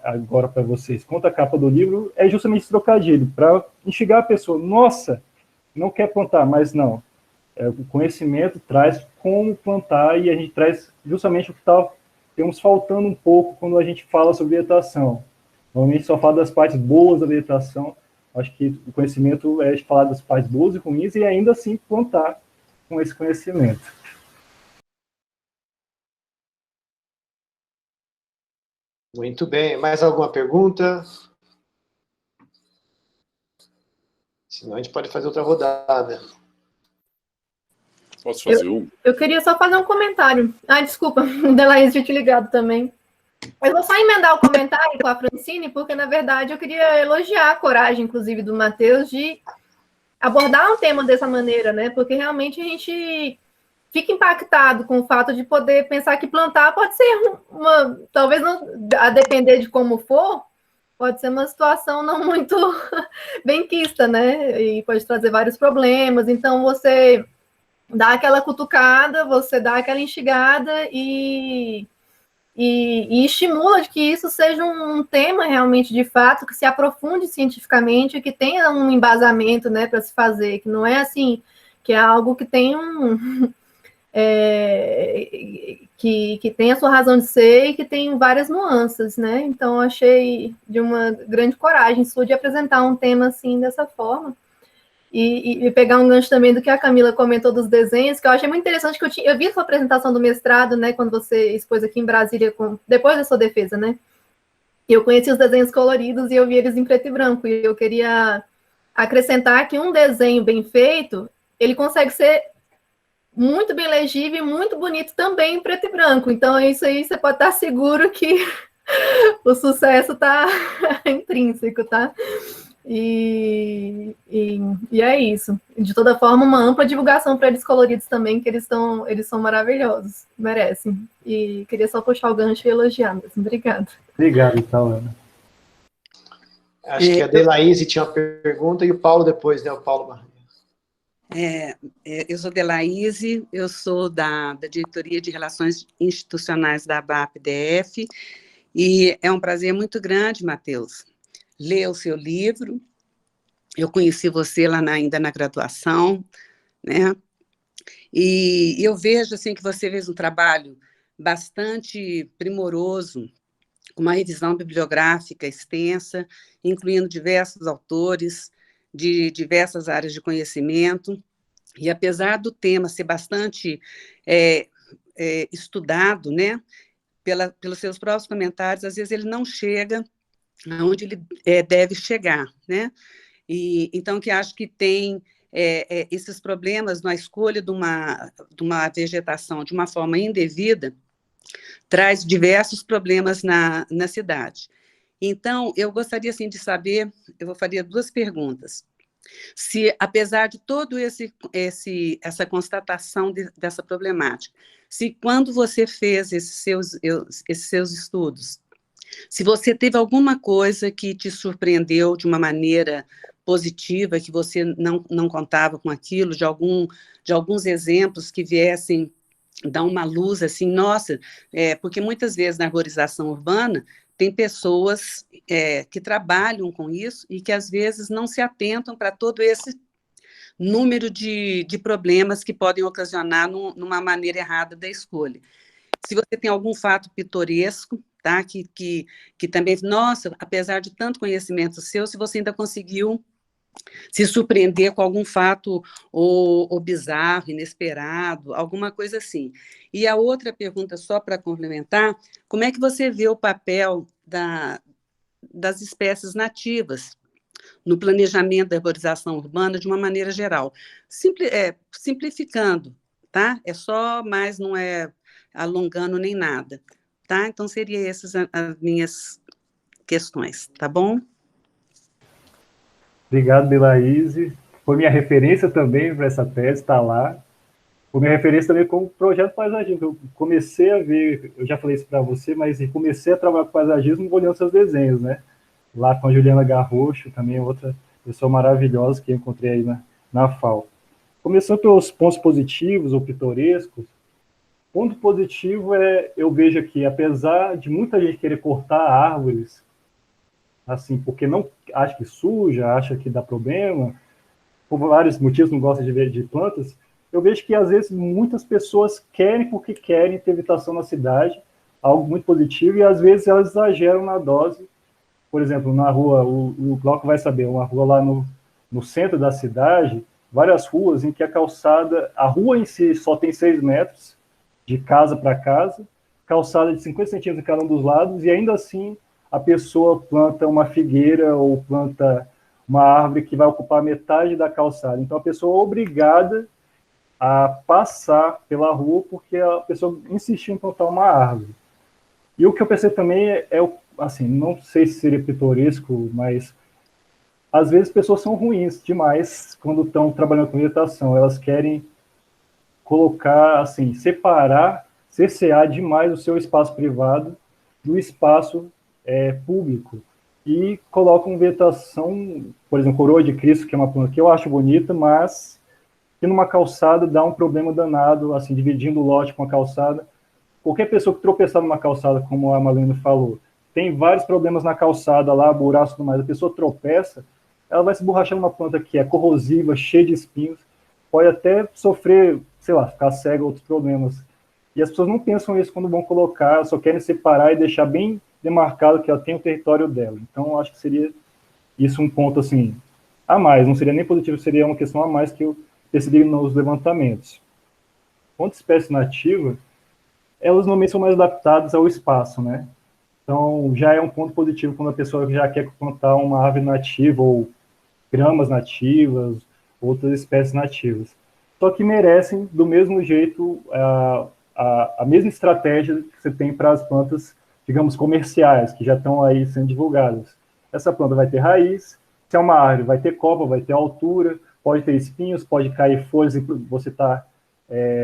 S3: agora para vocês, quanto a capa do livro, é justamente esse trocadilho, para instigar a pessoa, nossa, não quer plantar, mas não. O conhecimento traz como plantar e a gente traz justamente o que temos faltando um pouco quando a gente fala sobre vegetação. Normalmente só fala das partes boas da vegetação, acho que o conhecimento é de falar das partes boas e ruins e ainda assim plantar com esse conhecimento.
S5: Muito bem. Mais alguma pergunta? Senão a gente pode fazer outra rodada.
S8: Posso fazer uma?
S9: Eu queria só fazer um comentário. Desculpa, Delaís tinha te ligado também. Eu vou só emendar o comentário com a Francine, porque, na verdade, eu queria elogiar a coragem, inclusive, do Matheus, de abordar um tema dessa maneira, né? Porque, realmente, a gente fica impactado com o fato de poder pensar que plantar pode ser talvez não, a depender de como for, pode ser uma situação não muito benquista, né? E pode trazer vários problemas. Então, você dá aquela cutucada, você dá aquela instigada e estimula de que isso seja um tema realmente de fato, que se aprofunde cientificamente, que tenha um embasamento, né, para se fazer, que não é assim, que é algo que tem que tem a sua razão de ser e que tem várias nuances, né? Então, achei de uma grande coragem sua de apresentar um tema assim, dessa forma. E pegar um gancho também do que a Camila comentou dos desenhos, que eu achei muito interessante, que eu vi a sua apresentação do mestrado, né, quando você expôs aqui em Brasília, depois da sua defesa, né? Eu conheci os desenhos coloridos e eu vi eles em preto e branco, e eu queria acrescentar que um desenho bem feito, ele consegue ser muito bem legível e muito bonito também em preto e branco. Então, isso aí você pode estar seguro que o sucesso está intrínseco, tá? E é isso. De toda forma, uma ampla divulgação para eles coloridos também, que eles são maravilhosos, merecem. E queria só puxar o gancho e elogiar mesmo. Obrigada.
S3: Obrigado, então, Ana.
S5: Acho que a Delaíse tinha uma pergunta e o Paulo depois, né? O Paulo Barrinha.
S8: Eu sou Delaíse, eu sou da Diretoria de Relações Institucionais da ABAP-DF, e é um prazer muito grande, Matheus, ler o seu livro. Eu conheci você lá ainda na graduação, né? E eu vejo assim, que você fez um trabalho bastante primoroso, com uma revisão bibliográfica extensa, incluindo diversos autores de diversas áreas de conhecimento, e apesar do tema ser bastante estudado, né, pelos seus próprios comentários, às vezes ele não chega aonde ele deve chegar, né? E então que acho que tem esses problemas na escolha de uma vegetação de uma forma indevida, traz diversos problemas na cidade. Então, eu gostaria assim, de saber, eu faria 2 perguntas. Se, apesar de todo essa constatação dessa problemática, se quando você fez esses seus estudos, se você teve alguma coisa que te surpreendeu de uma maneira positiva, que você não contava com aquilo, de alguns exemplos que viessem dar uma luz, assim, nossa, porque muitas vezes na arborização urbana tem pessoas que trabalham com isso e que às vezes não se atentam para todo esse número de problemas que podem ocasionar numa maneira errada da escolha. Se você tem algum fato pitoresco, tá, que também, nossa, apesar de tanto conhecimento seu, se você ainda conseguiu se surpreender com algum fato ou bizarro, inesperado, alguma coisa assim. E a outra pergunta, só para complementar, como é que você vê o papel das espécies nativas no planejamento da arborização urbana de uma maneira geral? Simplificando, tá? É só, mas não é alongando nem nada, tá? Então, seriam essas as minhas questões, tá bom?
S3: Obrigado, Delaíse. Foi minha referência também para essa tese, está lá. Foi minha referência também como projeto paisagismo. Eu comecei a ver, eu já falei isso para você, mas comecei a trabalhar com paisagismo olhando seus desenhos, né? Lá com a Juliana Garrocho, também outra pessoa maravilhosa que eu encontrei aí na FAO. Começando pelos pontos positivos ou pitorescos, ponto positivo eu vejo aqui, apesar de muita gente querer cortar árvores, assim, porque não acha que suja, acha que dá problema, por vários motivos não gosta de ver de plantas, eu vejo que às vezes muitas pessoas querem porque querem ter vegetação na cidade, algo muito positivo, e às vezes elas exageram na dose. Por exemplo, na rua, o Glauco vai saber, uma rua lá no centro da cidade, várias ruas em que a rua em si só tem 6 metros, de casa para casa, calçada de 50 centímetros em cada um dos lados, e ainda assim a pessoa planta uma figueira ou planta uma árvore que vai ocupar metade da calçada. Então, a pessoa é obrigada a passar pela rua porque a pessoa insistiu em plantar uma árvore. E o que eu pensei também assim, não sei se seria pitoresco, mas às vezes pessoas são ruins demais quando estão trabalhando com vegetação. Elas querem colocar, assim, cercear demais o seu espaço privado do espaço público, e colocam vegetação, por exemplo, coroa de Cristo, que é uma planta que eu acho bonita, mas que numa calçada dá um problema danado, assim, dividindo o lote com a calçada. Qualquer pessoa que tropeçar numa calçada, como a Malena falou, tem vários problemas na calçada lá, buraco e tudo mais, a pessoa tropeça, ela vai se borrachar numa planta que é corrosiva, cheia de espinhos, pode até sofrer, sei lá, ficar cega, outros problemas. E as pessoas não pensam isso quando vão colocar, só querem separar e deixar bem demarcado que ela tem o território dela. Então, eu acho que seria isso um ponto, assim, a mais. Não seria nem positivo, seria uma questão a mais que eu percebi nos levantamentos. Quanto à espécie nativa, elas normalmente são mais adaptadas ao espaço, né? Então, já é um ponto positivo quando a pessoa já quer plantar uma árvore nativa ou gramas nativas, outras espécies nativas. só que merecem do mesmo jeito a mesma estratégia que você tem para as plantas, digamos, comerciais, que já estão aí sendo divulgadas. Essa planta vai ter raiz, se é uma árvore, vai ter copa, vai ter altura, pode ter espinhos, pode cair folhas e você está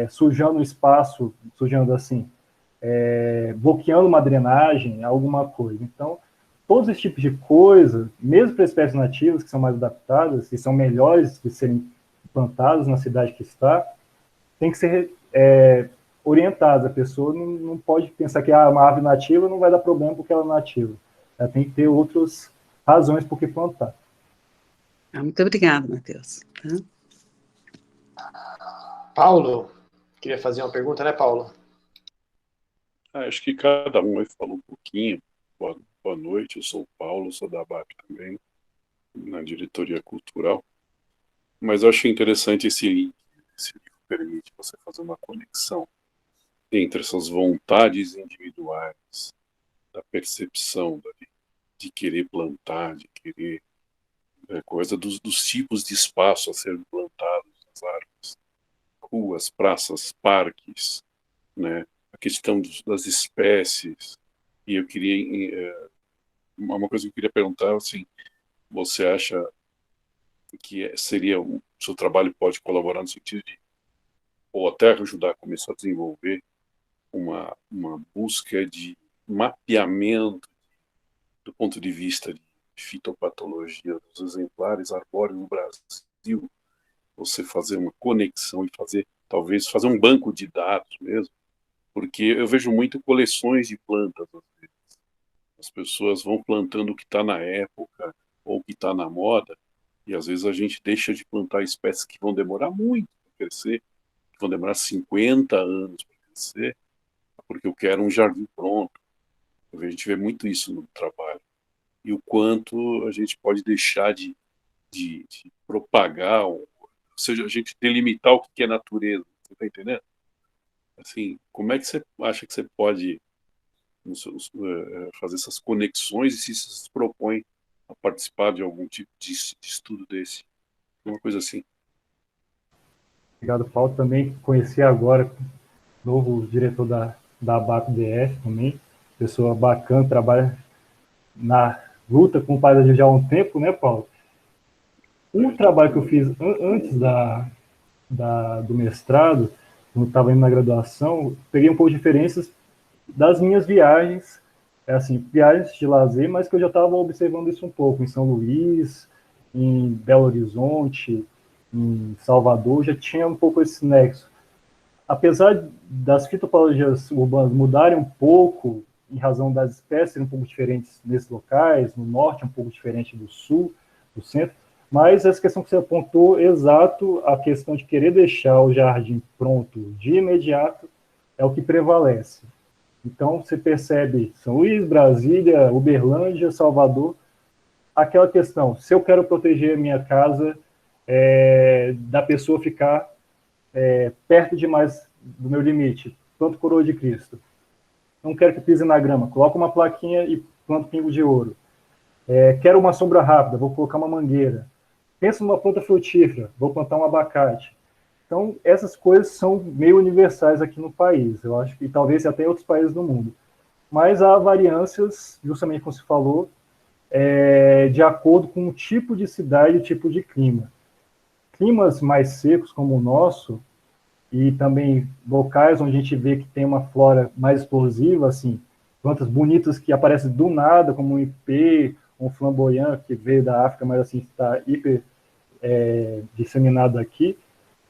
S3: sujando o espaço, sujando assim, bloqueando uma drenagem, alguma coisa. Então, todos esses tipos de coisa, mesmo para espécies nativas que são mais adaptadas e são melhores de serem plantadas na cidade que está, tem que ser orientadas. A pessoa não pode pensar que uma árvore nativa não vai dar problema porque ela é nativa. Ela tem que ter outras razões por que plantar.
S8: Muito obrigada, Matheus.
S5: Paulo, queria fazer uma pergunta, né, Paulo?
S10: Acho que cada um aí falou um pouquinho. Boa noite, eu sou o Paulo, sou da ABAP também, na diretoria cultural. Mas eu achei interessante esse link. Esse livro permite você fazer uma conexão entre essas vontades individuais, da percepção, de querer plantar, de querer coisa dos tipos de espaço a serem plantados nas árvores, ruas, praças, parques, né? A questão das espécies. E eu queria uma coisa que eu queria perguntar, assim, você acha que seria o seu trabalho pode colaborar no sentido de ou até ajudar a começar a desenvolver uma busca de mapeamento do ponto de vista de fitopatologia dos exemplares arbóreos no Brasil, você fazer uma conexão e talvez fazer um banco de dados mesmo, porque eu vejo muito coleções de plantas, às vezes. As pessoas vão plantando o que está na época ou o que está na moda, e às vezes a gente deixa de plantar espécies que vão demorar muito para crescer, que vão demorar 50 anos para crescer, porque eu quero um jardim pronto. A gente vê muito isso no trabalho. E o quanto a gente pode deixar de propagar, ou seja, a gente delimitar o que é natureza. Você está entendendo? Assim, como é que você acha que você pode fazer essas conexões e se se propõe a participar de algum tipo de estudo desse? Uma coisa assim.
S3: Obrigado, Paulo. Também conheci agora o novo diretor da ABAP DF também, pessoa bacana, trabalha na luta com o paisagem já há um tempo, né, Paulo? Um trabalho que eu fiz antes do mestrado, quando estava indo na graduação, peguei um pouco de diferenças das minhas viagens, assim, viagens de lazer, mas que eu já estava observando isso um pouco, em São Luís, em Belo Horizonte, em Salvador, já tinha um pouco esse nexo. Apesar das fitopatologias urbanas mudarem um pouco, em razão das espécies serem um pouco diferentes nesses locais, no norte um pouco diferente do sul, do centro, mas essa questão que você apontou, exato, a questão de querer deixar o jardim pronto de imediato, é o que prevalece. Então, você percebe São Luís, Brasília, Uberlândia, Salvador, aquela questão, se eu quero proteger a minha casa da pessoa ficar perto demais do meu limite, planto coroa de Cristo. Não quero que pise na grama, coloco uma plaquinha e planto pingo de ouro. Quero uma sombra rápida, vou colocar uma mangueira. Penso numa planta frutífera, vou plantar um abacate. Então, essas coisas são meio universais aqui no país, eu acho que talvez até em outros países do mundo. Mas há variâncias, justamente como você falou, de acordo com o tipo de cidade e o tipo de clima. Climas mais secos como o nosso, e também locais onde a gente vê que tem uma flora mais explosiva, assim, plantas bonitas que aparecem do nada, como um ipê, um flamboyant, que veio da África, mas assim, está hiper disseminado aqui,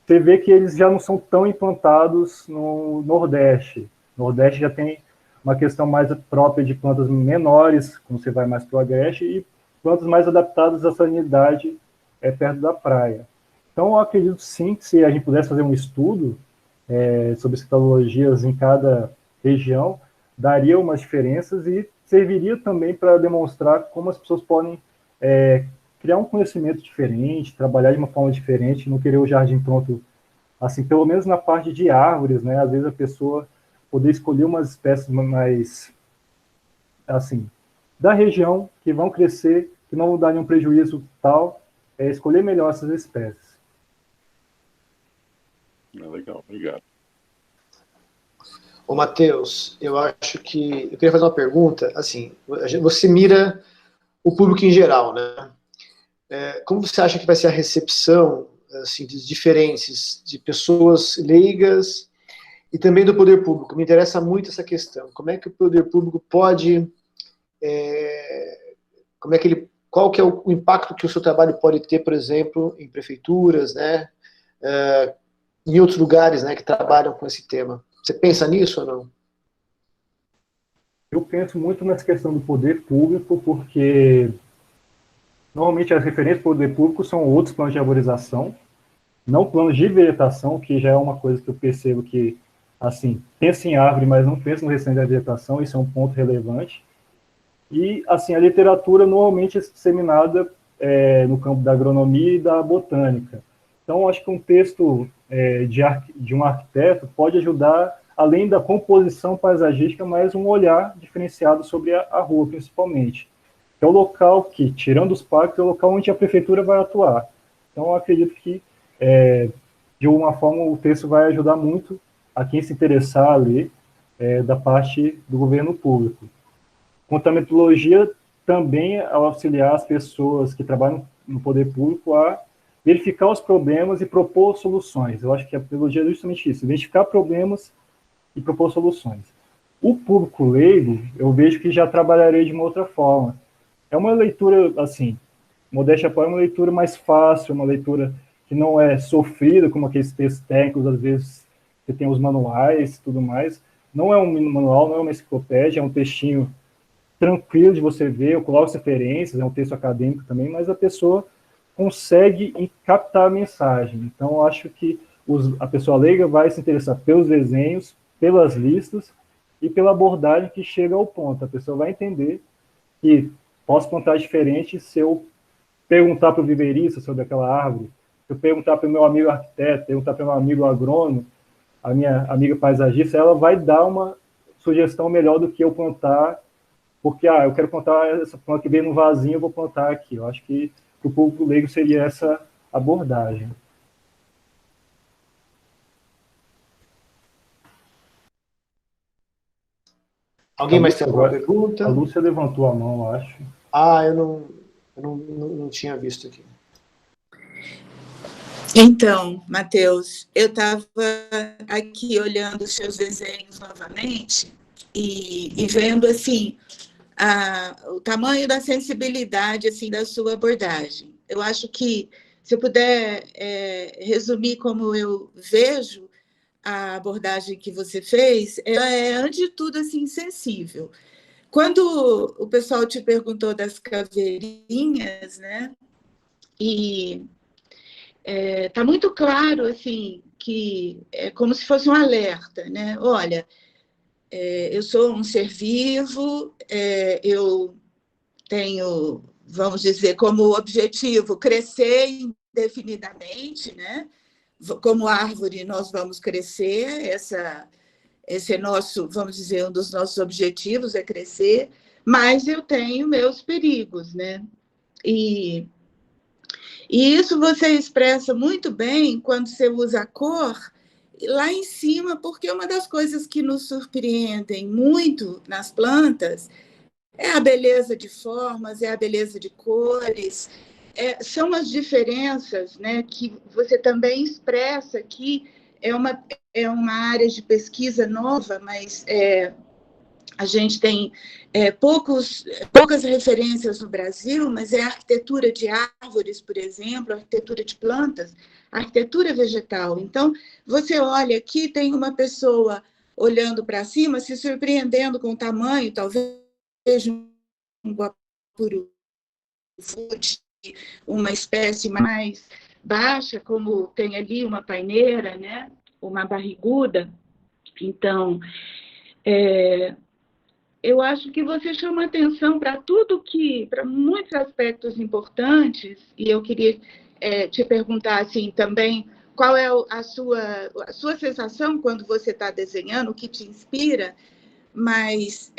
S3: você vê que eles já não são tão implantados no Nordeste. No Nordeste já tem uma questão mais própria de plantas menores, quando você vai mais para o Agreste, e plantas mais adaptadas à salinidade perto da praia. Então, eu acredito sim que se a gente pudesse fazer um estudo sobre citologias em cada região, daria umas diferenças e serviria também para demonstrar como as pessoas podem criar um conhecimento diferente, trabalhar de uma forma diferente, não querer o jardim pronto, assim, pelo menos na parte de árvores, né? Às vezes a pessoa poder escolher umas espécies mais, assim, da região, que vão crescer, que não vão dar nenhum prejuízo tal, escolher melhor essas espécies.
S10: Legal, obrigado.
S5: Ô, Matheus, eu acho que... Eu queria fazer uma pergunta, assim, você mira o público em geral, né? Como você acha que vai ser a recepção, assim, de diferentes, de pessoas leigas e também do poder público? Me interessa muito essa questão. Como é que o poder público pode... qual que é o impacto que o seu trabalho pode ter, por exemplo, em prefeituras, né? Em outros lugares, né, que trabalham com esse tema. Você pensa nisso ou não?
S3: Eu penso muito nessa questão do poder público, porque normalmente as referências do poder público são outros planos de arborização, não planos de vegetação, que já é uma coisa que eu percebo que, assim, pensa em árvore, mas não pensa no restante da vegetação, isso é um ponto relevante. E, assim, a literatura normalmente é disseminada no campo da agronomia e da botânica. Então, acho que um texto de um arquiteto pode ajudar, além da composição paisagística, mais um olhar diferenciado sobre a rua, principalmente. É o local que, tirando os parques, é o local onde a prefeitura vai atuar. Então, eu acredito que, de alguma forma, o texto vai ajudar muito a quem se interessar a ler da parte do governo público. Quanto à metodologia, também auxiliar as pessoas que trabalham no poder público a verificar os problemas e propor soluções. Eu acho que a metodologia é justamente isso, identificar problemas e propor soluções. O público leigo, eu vejo que já trabalharei de uma outra forma. É uma leitura, assim, modéstia à parte, é uma leitura mais fácil, uma leitura que não é sofrida, como aqueles textos técnicos, às vezes, que tem os manuais e tudo mais. Não é um manual, não é uma enciclopédia, é um textinho tranquilo de você ver, eu coloco as referências, é um texto acadêmico também, mas a pessoa consegue captar a mensagem. Então, eu acho que a pessoa leiga vai se interessar pelos desenhos, pelas listas e pela abordagem que chega ao ponto. A pessoa vai entender que posso plantar diferente se eu perguntar para o viveirista sobre aquela árvore, se eu perguntar para o meu amigo arquiteto, perguntar para o meu amigo agrônomo, a minha amiga paisagista, ela vai dar uma sugestão melhor do que eu plantar, porque eu quero plantar essa planta que veio no vasinho, eu vou plantar aqui. Eu acho que para o público leigo seria essa abordagem.
S5: Alguém mais tem alguma pergunta?
S3: A Lúcia levantou a mão, eu acho.
S5: Eu não tinha visto aqui.
S4: Então, Matheus, eu estava aqui olhando os seus desenhos novamente e vendo, assim, o tamanho da sensibilidade, assim, da sua abordagem. Eu acho que, se eu puder resumir como eu vejo a abordagem que você fez, ela é, antes de tudo, assim, sensível. Quando o pessoal te perguntou das caveirinhas, né, e está muito claro, assim, que é como se fosse um alerta, né? Olha, eu sou um ser vivo, eu tenho, vamos dizer, como objetivo crescer indefinidamente, né? Como árvore, nós vamos crescer, esse é nosso, vamos dizer, um dos nossos objetivos é crescer, mas eu tenho meus perigos, né? E isso você expressa muito bem quando você usa a cor lá em cima, porque uma das coisas que nos surpreendem muito nas plantas é a beleza de formas, é a beleza de cores, são as diferenças, né, que você também expressa aqui. É uma área de pesquisa nova, mas a gente tem poucas referências no Brasil, mas é a arquitetura de árvores, por exemplo, a arquitetura de plantas, a arquitetura vegetal. Então, você olha aqui, tem uma pessoa olhando para cima, se surpreendendo com o tamanho, talvez um guapuru, uma espécie mais baixa, como tem ali uma paineira, né? Uma barriguda. Então, eu acho que você chama atenção para para muitos aspectos importantes, e eu queria te perguntar assim também, qual é a sua sensação quando você está desenhando, o que te inspira, mas,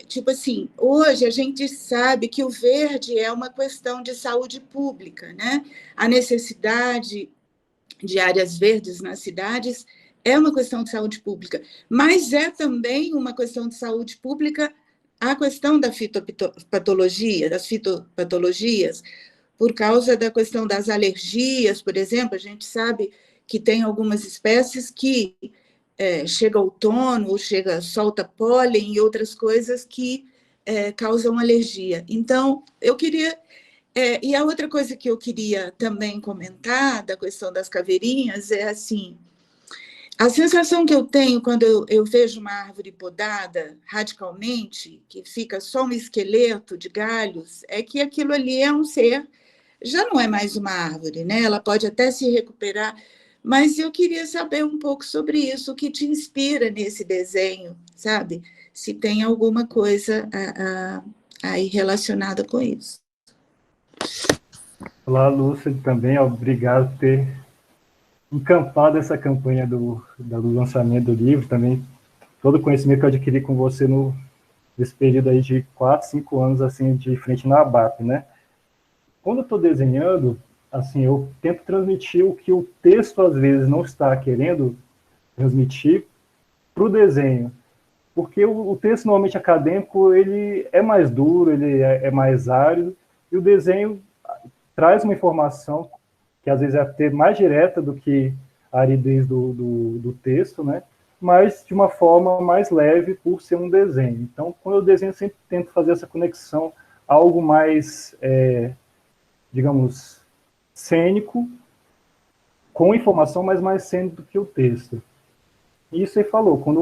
S4: tipo assim, hoje a gente sabe que o verde é uma questão de saúde pública, né? A necessidade de áreas verdes nas cidades, é uma questão de saúde pública, mas é também uma questão de saúde pública a questão da fitopatologia, das fitopatologias, por causa da questão das alergias, por exemplo, a gente sabe que tem algumas espécies que chega outono, ou solta pólen e outras coisas que causam alergia. Então, eu queria... e a outra coisa que eu queria também comentar da questão das caveirinhas é assim, a sensação que eu tenho quando eu vejo uma árvore podada radicalmente, que fica só um esqueleto de galhos, é que aquilo ali é um ser, já não é mais uma árvore, né? Ela pode até se recuperar, mas eu queria saber um pouco sobre isso, o que te inspira nesse desenho, sabe? Se tem alguma coisa aí relacionada com isso.
S3: Olá, Lúcia, também obrigado por ter encampado essa campanha do lançamento do livro, também todo o conhecimento que eu adquiri com você nesse período aí de 4, 5 anos, assim, de frente na ABAP, né? Quando eu estou desenhando, assim, eu tento transmitir o que o texto, às vezes, não está querendo transmitir para o desenho, porque o texto, normalmente, acadêmico, ele é mais duro, ele é mais árido, e o desenho traz uma informação que às vezes é até mais direta do que a aridez do texto, né? Mas de uma forma mais leve por ser um desenho. Então, quando eu desenho, eu sempre tento fazer essa conexão, algo mais, digamos, cênico, com informação, mas mais cênico do que o texto. E isso aí falou, quando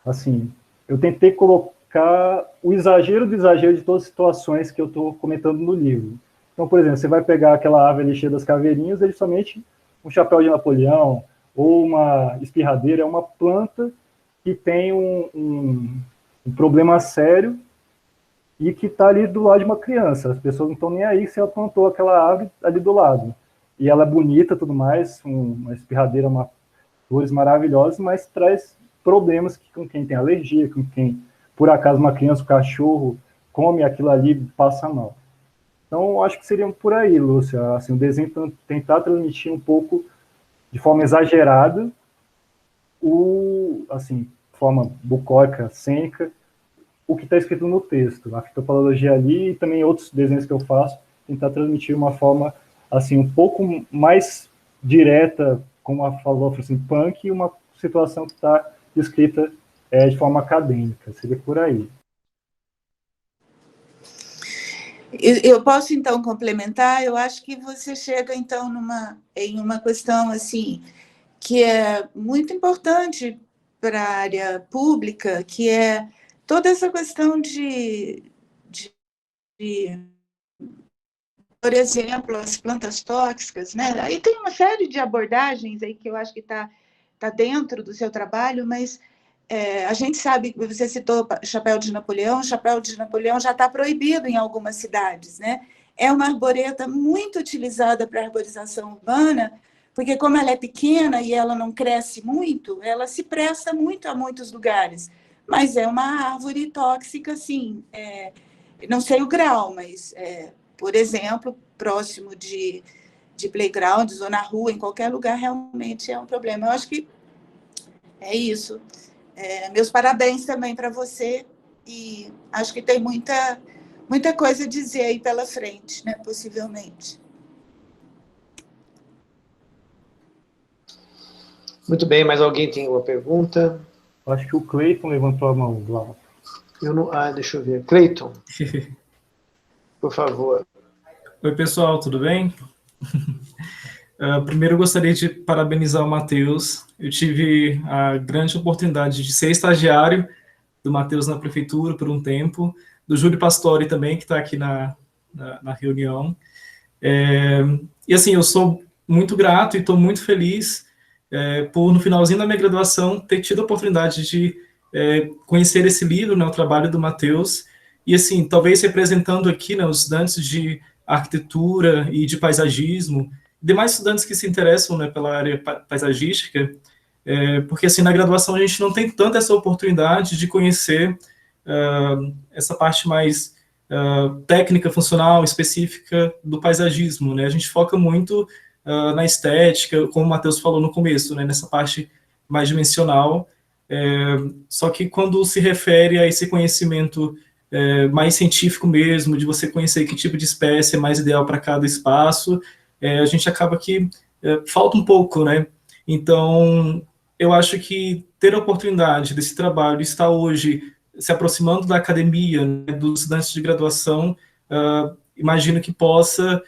S3: assim, eu tentei colocar o exagero do exagero de todas as situações que eu estou comentando no livro. Então, por exemplo, você vai pegar aquela árvore ali cheia das caveirinhas, ele somente um chapéu de Napoleão ou uma espirradeira, é uma planta que tem um problema sério e que está ali do lado de uma criança. As pessoas não estão nem aí se ela plantou aquela árvore ali do lado. E ela é bonita, tudo mais, uma espirradeira, flores maravilhosas, mas traz problemas com quem tem alergia, com quem, por acaso, uma criança, um cachorro, come aquilo ali e passa mal. Então, eu acho que seria por aí, Lúcia, assim, o desenho tentar transmitir um pouco, de forma exagerada, assim, de forma bucólica, cênica, o que está escrito no texto. A fitopatologia ali e também outros desenhos que eu faço, tentar transmitir uma forma, assim, um pouco mais direta, como a falou, assim, punk, e uma situação que está descrita de forma acadêmica. Seria por aí.
S4: Eu posso, então, complementar? Eu acho que você chega, então, em uma questão, assim, que é muito importante para a área pública, que é toda essa questão de por exemplo, as plantas tóxicas, né? Aí tem uma série de abordagens aí que eu acho que tá dentro do seu trabalho, mas a gente sabe, você citou chapéu de Napoleão já está proibido em algumas cidades, né? É uma arboreta muito utilizada para arborização urbana, porque como ela é pequena e ela não cresce muito, ela se presta muito a muitos lugares, mas é uma árvore tóxica, sim, não sei o grau, mas, por exemplo, próximo de playgrounds ou na rua, em qualquer lugar, realmente é um problema. Eu acho que é isso. Meus parabéns também para você, e acho que tem muita coisa a dizer aí pela frente, né, possivelmente.
S5: Muito bem, mais alguém tem uma pergunta?
S3: Acho que o Cleiton levantou a mão lá.
S5: Deixa eu ver. Cleiton, por favor.
S11: Oi, pessoal, tudo bem? Primeiro, eu gostaria de parabenizar o Matheus. Eu tive a grande oportunidade de ser estagiário do Matheus na prefeitura por um tempo, do Júlio Pastori também, que está aqui na reunião. E, assim, eu sou muito grato e estou muito feliz por, no finalzinho da minha graduação, ter tido a oportunidade de conhecer esse livro, né, o trabalho do Matheus, e, assim, talvez representando aqui, né, os estudantes de arquitetura e de paisagismo, demais estudantes que se interessam, né, pela área paisagística, porque, assim, na graduação a gente não tem tanta essa oportunidade de conhecer essa parte mais técnica, funcional, específica do paisagismo, né? A gente foca muito na estética, como o Matheus falou no começo, né, nessa parte mais dimensional. Só que quando se refere a esse conhecimento mais científico mesmo, de você conhecer que tipo de espécie é mais ideal para cada espaço, a gente acaba que falta um pouco, né? Então, eu acho que ter a oportunidade desse trabalho, estar hoje se aproximando da academia, né, dos estudantes de graduação, imagino que possa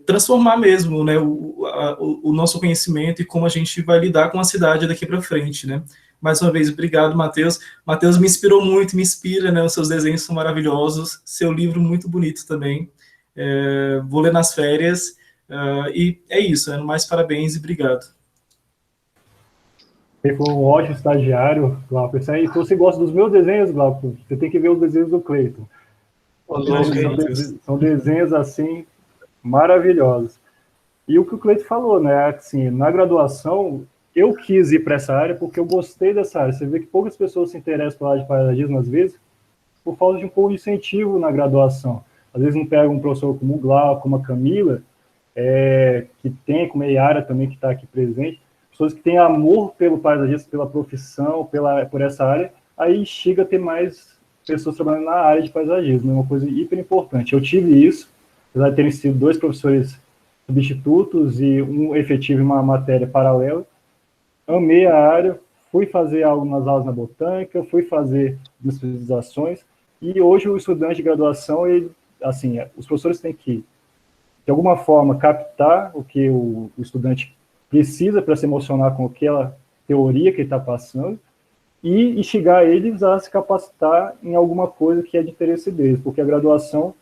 S11: transformar mesmo, né, o nosso conhecimento e como a gente vai lidar com a cidade daqui para frente, né? Mais uma vez, obrigado, Matheus. Matheus me inspirou muito, me inspira, né? Os seus desenhos são maravilhosos, seu livro muito bonito também. Vou ler nas férias, e é isso, mais parabéns e obrigado.
S3: Ele foi um ótimo estagiário, Glauco. Então, se você gosta dos meus desenhos, Glauco, você tem que ver os desenhos do Cleiton. São desenhos, assim, maravilhosos. E o que o Cleiton falou, né? Assim, na graduação, eu quis ir para essa área porque eu gostei dessa área. Você vê que poucas pessoas se interessam pela área de paisagismo, às vezes, por falta de um pouco de incentivo na graduação. Às vezes não pega um professor como o Glauco, como a Camila, que tem, como a Yara também, que está aqui presente, pessoas que têm amor pelo paisagismo, pela profissão, por essa área, aí chega a ter mais pessoas trabalhando na área de paisagismo, é uma coisa hiper importante. Eu tive isso, apesar de terem sido 2 professores substitutos e um efetivo em uma matéria paralela, amei a área, fui fazer algo nas aulas na botânica, fui fazer especializações, e hoje o estudante de graduação, ele, assim, os professores têm que, de alguma forma, captar o que o estudante precisa para se emocionar com aquela teoria que ele está passando e instigar eles a se capacitar em alguma coisa que é de interesse deles, porque a graduação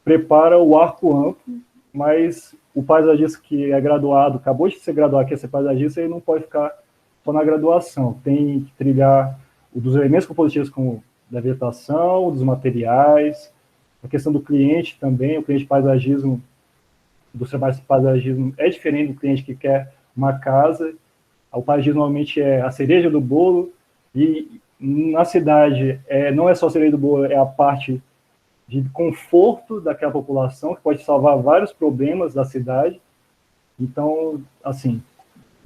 S3: prepara o arco amplo, mas o paisagista que é graduado, acabou de ser graduado, quer ser paisagista, ele não pode ficar só na graduação, tem que trilhar dos elementos compositivos como da vegetação, dos materiais, a questão do cliente também, o cliente de paisagismo, dos trabalhos de paisagismo é diferente do cliente que quer uma casa, o paisagismo normalmente é a cereja do bolo, e na cidade não é só a cereja do bolo, é a parte de conforto daquela população, que pode salvar vários problemas da cidade. Então, assim,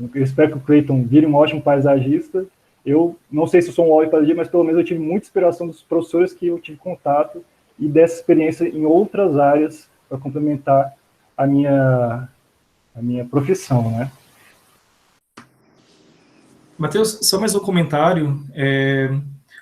S3: eu espero que o Cleiton vire um ótimo paisagista. Eu não sei se eu sou um ótimo paisagista, mas pelo menos eu tive muita inspiração dos professores que eu tive contato e dessa experiência em outras áreas para complementar a minha profissão, né?
S11: Matheus, só mais um comentário.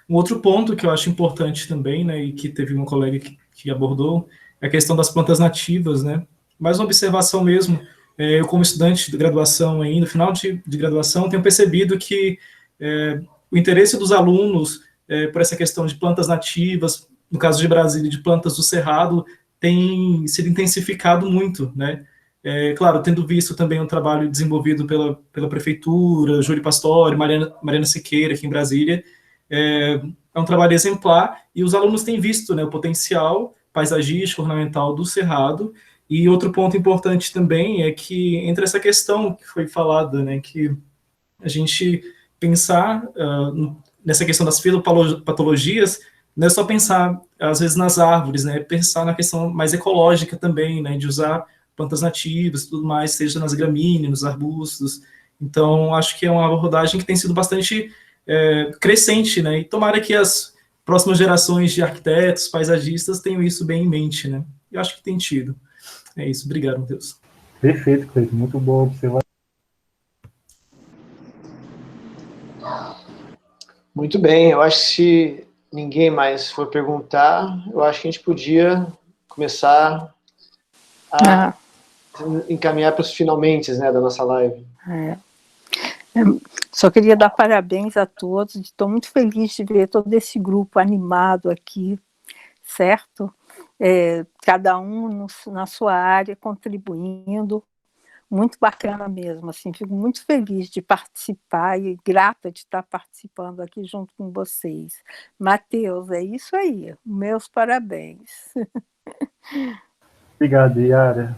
S11: Um outro ponto que eu acho importante também, né, e que teve uma colega que abordou, é a questão das plantas nativas, né? Mais uma observação mesmo. Eu, como estudante de graduação ainda, final de graduação, tenho percebido que o interesse dos alunos por essa questão de plantas nativas, no caso de Brasília, de plantas do Cerrado, tem sido intensificado muito, né? Claro, tendo visto também um trabalho desenvolvido pela Prefeitura, Júlio Pastori, Mariana Siqueira, aqui em Brasília, é um trabalho exemplar, e os alunos têm visto, né, o potencial paisagístico, ornamental do Cerrado. E outro ponto importante também é que, entre essa questão que foi falada, né, que a gente pensar nessa questão das fitopatologias, não é só pensar, às vezes, nas árvores, né, pensar na questão mais ecológica também, né, de usar plantas nativas e tudo mais, seja nas gramíneas, nos arbustos. Então, acho que é uma abordagem que tem sido bastante crescente, né, e tomara que as próximas gerações de arquitetos, paisagistas tenham isso bem em mente, né. Eu acho que tem tido. É isso, obrigado, Matheus.
S3: Perfeito, Cleiton, muito boa observação.
S5: Muito bem, eu acho que se ninguém mais for perguntar, eu acho que a gente podia começar a encaminhar para os finalmente, né, da nossa live.
S12: Só queria dar parabéns a todos, estou muito feliz de ver todo esse grupo animado aqui, certo? Cada um na sua área contribuindo, muito bacana mesmo, assim, fico muito feliz de participar e grata de estar participando aqui junto com vocês. Matheus, é isso aí, meus parabéns.
S3: Obrigado, Yara.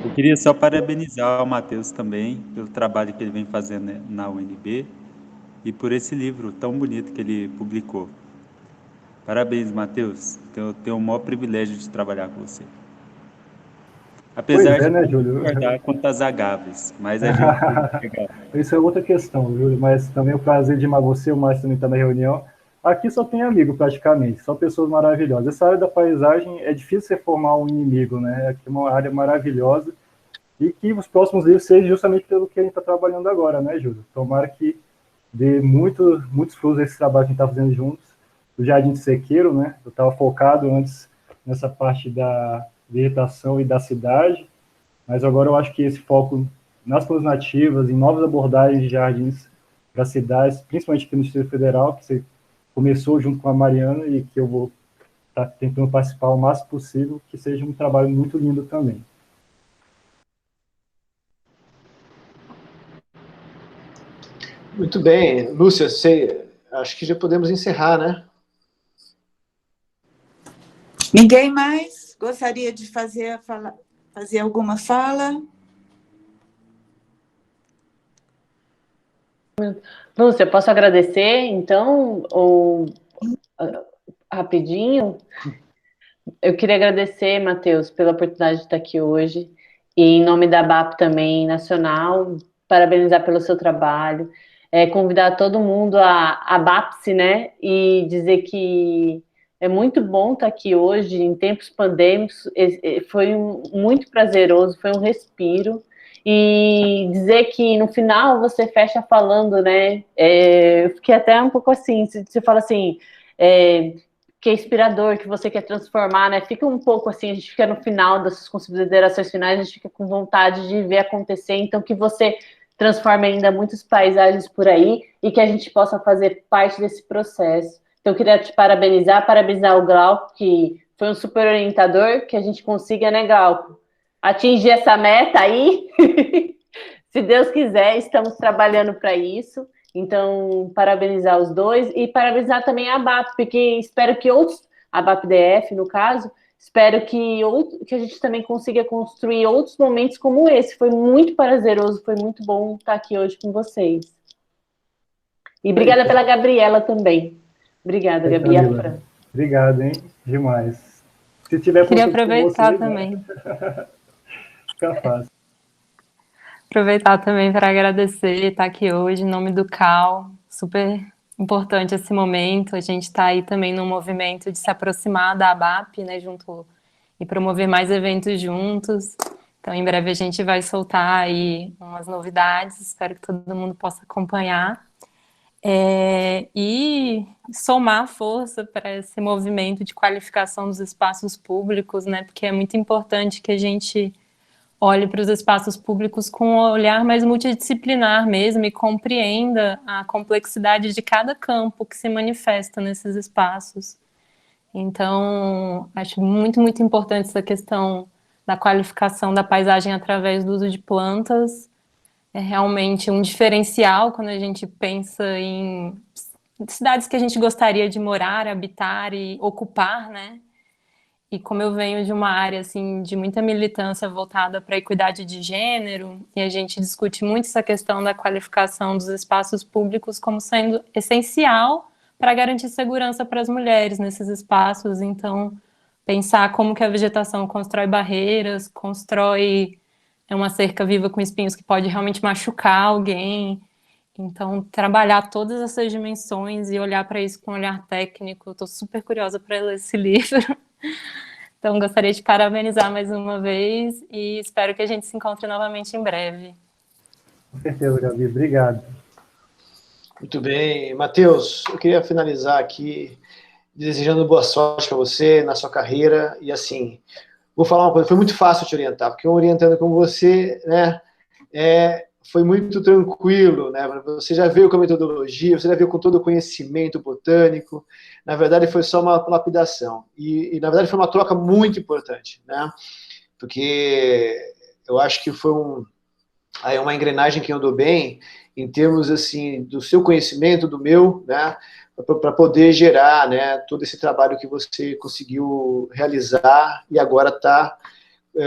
S13: Eu queria só parabenizar o Matheus também pelo trabalho que ele vem fazendo na UNB e por esse livro tão bonito que ele publicou. Parabéns, Matheus. Eu tenho o maior privilégio de trabalhar com você. Apesar
S3: Pois é, né,
S13: de não
S3: Júlio?
S13: concordar quanto às agaves, mas a gente...
S3: Isso é outra questão, Júlio, mas também o prazer de você, o Márcio também está na reunião. Aqui só tem amigo, praticamente, só pessoas maravilhosas. Essa área da paisagem é difícil você formar um inimigo, né? Aqui é uma área maravilhosa e que os próximos livros sejam justamente pelo que a gente está trabalhando agora, né, Júlio? Tomara que dê muitos frutos esse trabalho que a gente está fazendo juntos. O Jardim de Sequeiro, né? Eu estava focado antes nessa parte da vegetação e da cidade, mas agora eu acho que esse foco nas plantas nativas, em novas abordagens de jardins para cidades, principalmente aqui no Distrito Federal, que você começou junto com a Mariana e que eu vou estar tentando participar o máximo possível, que seja um trabalho muito lindo também.
S5: Muito bem. Lúcia, acho que já podemos encerrar, né?
S4: Ninguém mais gostaria de fazer alguma fala?
S2: Lúcia, posso agradecer, então, rapidinho? Eu queria agradecer, Matheus, pela oportunidade de estar aqui hoje, e em nome da BAP também nacional, parabenizar pelo seu trabalho, convidar todo mundo a BAP-se, né, e dizer que é muito bom estar aqui hoje, em tempos pandêmicos, foi muito prazeroso, foi um respiro, e dizer que no final você fecha falando, né, eu fiquei até um pouco assim, você fala assim, que é inspirador, que você quer transformar, né? Fica um pouco assim, a gente fica no final dessas considerações finais, a gente fica com vontade de ver acontecer, então que você transforme ainda muitas paisagens por aí e que a gente possa fazer parte desse processo. Então eu queria te parabenizar o Glauco, que foi um super orientador, que a gente consiga, né, Glauco, atingir essa meta aí. Se Deus quiser, estamos trabalhando para isso. Então, parabenizar os dois e parabenizar também a BAP, porque espero que outros, a BAP-DF, no caso, espero que a gente também consiga construir outros momentos como esse. Foi muito prazeroso, foi muito bom estar aqui hoje com vocês. E obrigada pela Gabriela também. Obrigada, Gabi.
S3: Obrigado, hein? Demais. Se tiver
S6: queria aproveitar também.
S3: Fica fácil.
S6: Aproveitar também para agradecer estar aqui hoje em nome do CAL, super importante esse momento, a gente está aí também no movimento de se aproximar da ABAP, né, junto, e promover mais eventos juntos, então em breve a gente vai soltar aí umas novidades, espero que todo mundo possa acompanhar, e somar força para esse movimento de qualificação dos espaços públicos, né, porque é muito importante que a gente olhe para os espaços públicos com um olhar mais multidisciplinar mesmo e compreenda a complexidade de cada campo que se manifesta nesses espaços. Então, acho muito, muito importante essa questão da qualificação da paisagem através do uso de plantas. É realmente um diferencial quando a gente pensa em cidades que a gente gostaria de morar, habitar e ocupar, né? E como eu venho de uma área assim, de muita militância voltada para a equidade de gênero, e a gente discute muito essa questão da qualificação dos espaços públicos como sendo essencial para garantir segurança para as mulheres nesses espaços. Então, pensar como que a vegetação constrói barreiras, constrói uma cerca viva com espinhos que pode realmente machucar alguém. Então, trabalhar todas essas dimensões e olhar para isso com um olhar técnico. Estou super curiosa para ler esse livro. Então, gostaria de parabenizar mais uma vez e espero que a gente se encontre novamente em breve.
S3: Com certeza, Gabi. Obrigado.
S5: Muito bem. Matheus, eu queria finalizar aqui desejando boa sorte para você na sua carreira. E assim, vou falar uma coisa, foi muito fácil te orientar, porque eu orientando com você, né, foi muito tranquilo, né? Você já veio com a metodologia, você já veio com todo o conhecimento botânico. Na verdade, foi só uma lapidação. E na verdade, foi uma troca muito importante, né? Porque eu acho que foi uma engrenagem que andou bem em termos, assim, do seu conhecimento, do meu, né? Para poder gerar, né, todo esse trabalho que você conseguiu realizar e agora está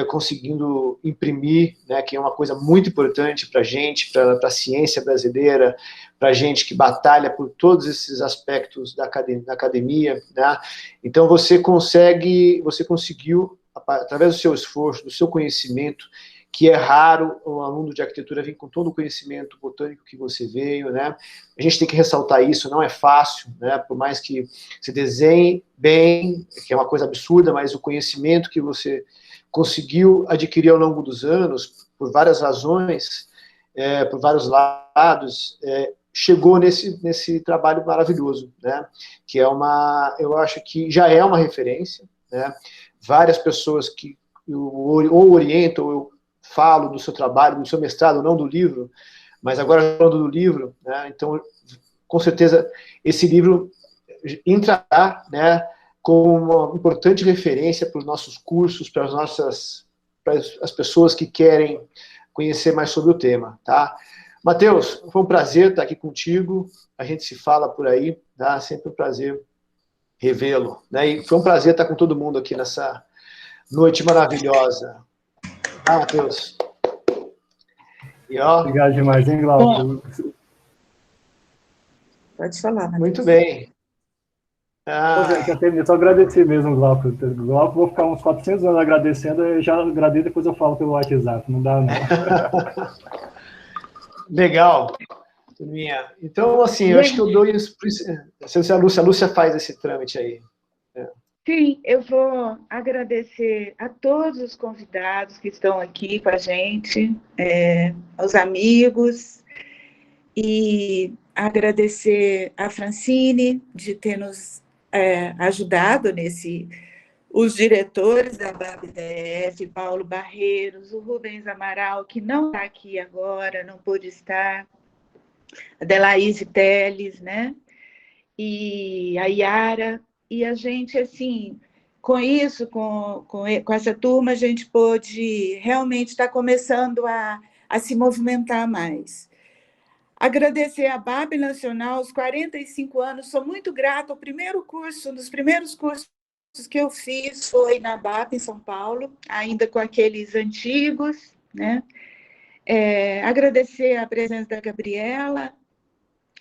S5: conseguindo imprimir, né, que é uma coisa muito importante para a gente, para a ciência brasileira, para a gente que batalha por todos esses aspectos da academia, né? Então você conseguiu, através do seu esforço, do seu conhecimento, que é raro um aluno de arquitetura vir com todo o conhecimento botânico que você veio, né? A gente tem que ressaltar isso, não é fácil, né? Por mais que se desenhe bem, que é uma coisa absurda, mas o conhecimento que você conseguiu adquirir ao longo dos anos, por várias razões, por vários lados, chegou nesse trabalho maravilhoso, né? Que eu acho que já é uma referência, né? Várias pessoas que ou orientam, ou eu falo do seu trabalho, do seu mestrado, não do livro, mas agora falando do livro, né? Então, com certeza, esse livro entrará, né, como uma importante referência para os nossos cursos, para as pessoas que querem conhecer mais sobre o tema, tá? Matheus, foi um prazer estar aqui contigo, a gente se fala por aí, tá? Sempre um prazer revê-lo, né? E foi um prazer estar com todo mundo aqui nessa noite maravilhosa. Ah, Matheus. E, ó,
S3: obrigado demais, hein, Glauco?
S4: Pode falar, Matheus.
S5: Muito bem.
S3: Só agradecer mesmo, Glauco. Glauco, vou ficar uns 400 anos agradecendo, eu já agradeço, depois eu falo pelo WhatsApp, não dá, não.
S5: Legal. Turminha. Então, assim, eu acho que eu dou isso. A Lúcia faz esse trâmite aí.
S4: Sim, eu vou agradecer a todos os convidados que estão aqui com a gente, aos amigos, e agradecer a Francine de ter nos ajudado os diretores da BAB-DF, Paulo Barreiros, o Rubens Amaral, que não está aqui agora, não pôde estar, a Delaíse Teles, né? E a Yara. E a gente, assim, com isso, com essa turma, a gente pôde realmente estar começando a se movimentar mais. Agradecer à BAB Nacional, os 45 anos, sou muito grata. Um dos primeiros cursos que eu fiz foi na BAB, em São Paulo, ainda com aqueles antigos, né? Agradecer a presença da Gabriela,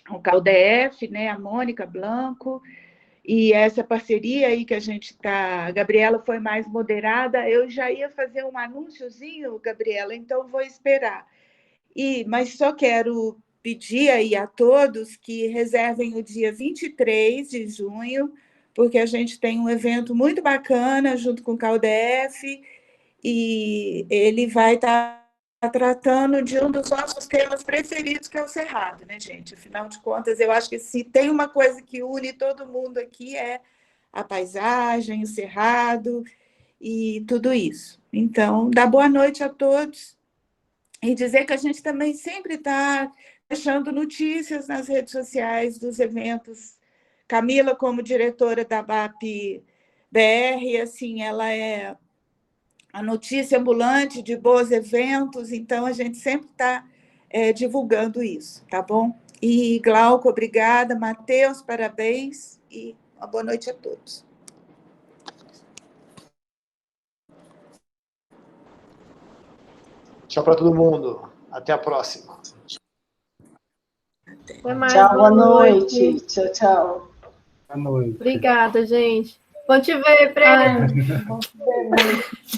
S4: o CalDF, né? A Mônica Blanco, e essa parceria aí que a gente está... A Gabriela foi mais moderada, eu já ia fazer um anúnciozinho, Gabriela, então vou esperar. Mas só quero pedir aí a todos que reservem o dia 23 de junho, porque a gente tem um evento muito bacana junto com o CalDF, e ele vai estar tratando de um dos nossos temas preferidos, que é o Cerrado, né, gente? Afinal de contas, eu acho que se tem uma coisa que une todo mundo aqui é a paisagem, o Cerrado e tudo isso. Então, dar boa noite a todos e dizer que a gente também sempre está deixando notícias nas redes sociais dos eventos. Camila, como diretora da BAP-BR, assim, ela é a notícia ambulante de bons eventos, então a gente sempre está divulgando isso, tá bom? E Glauco, obrigada, Matheus, parabéns, e uma boa noite a todos.
S5: Tchau para todo mundo, até a próxima.
S1: Tchau, boa noite. Tchau, tchau.
S3: Boa noite.
S9: Obrigada, gente. Bom te ver, Prêmio.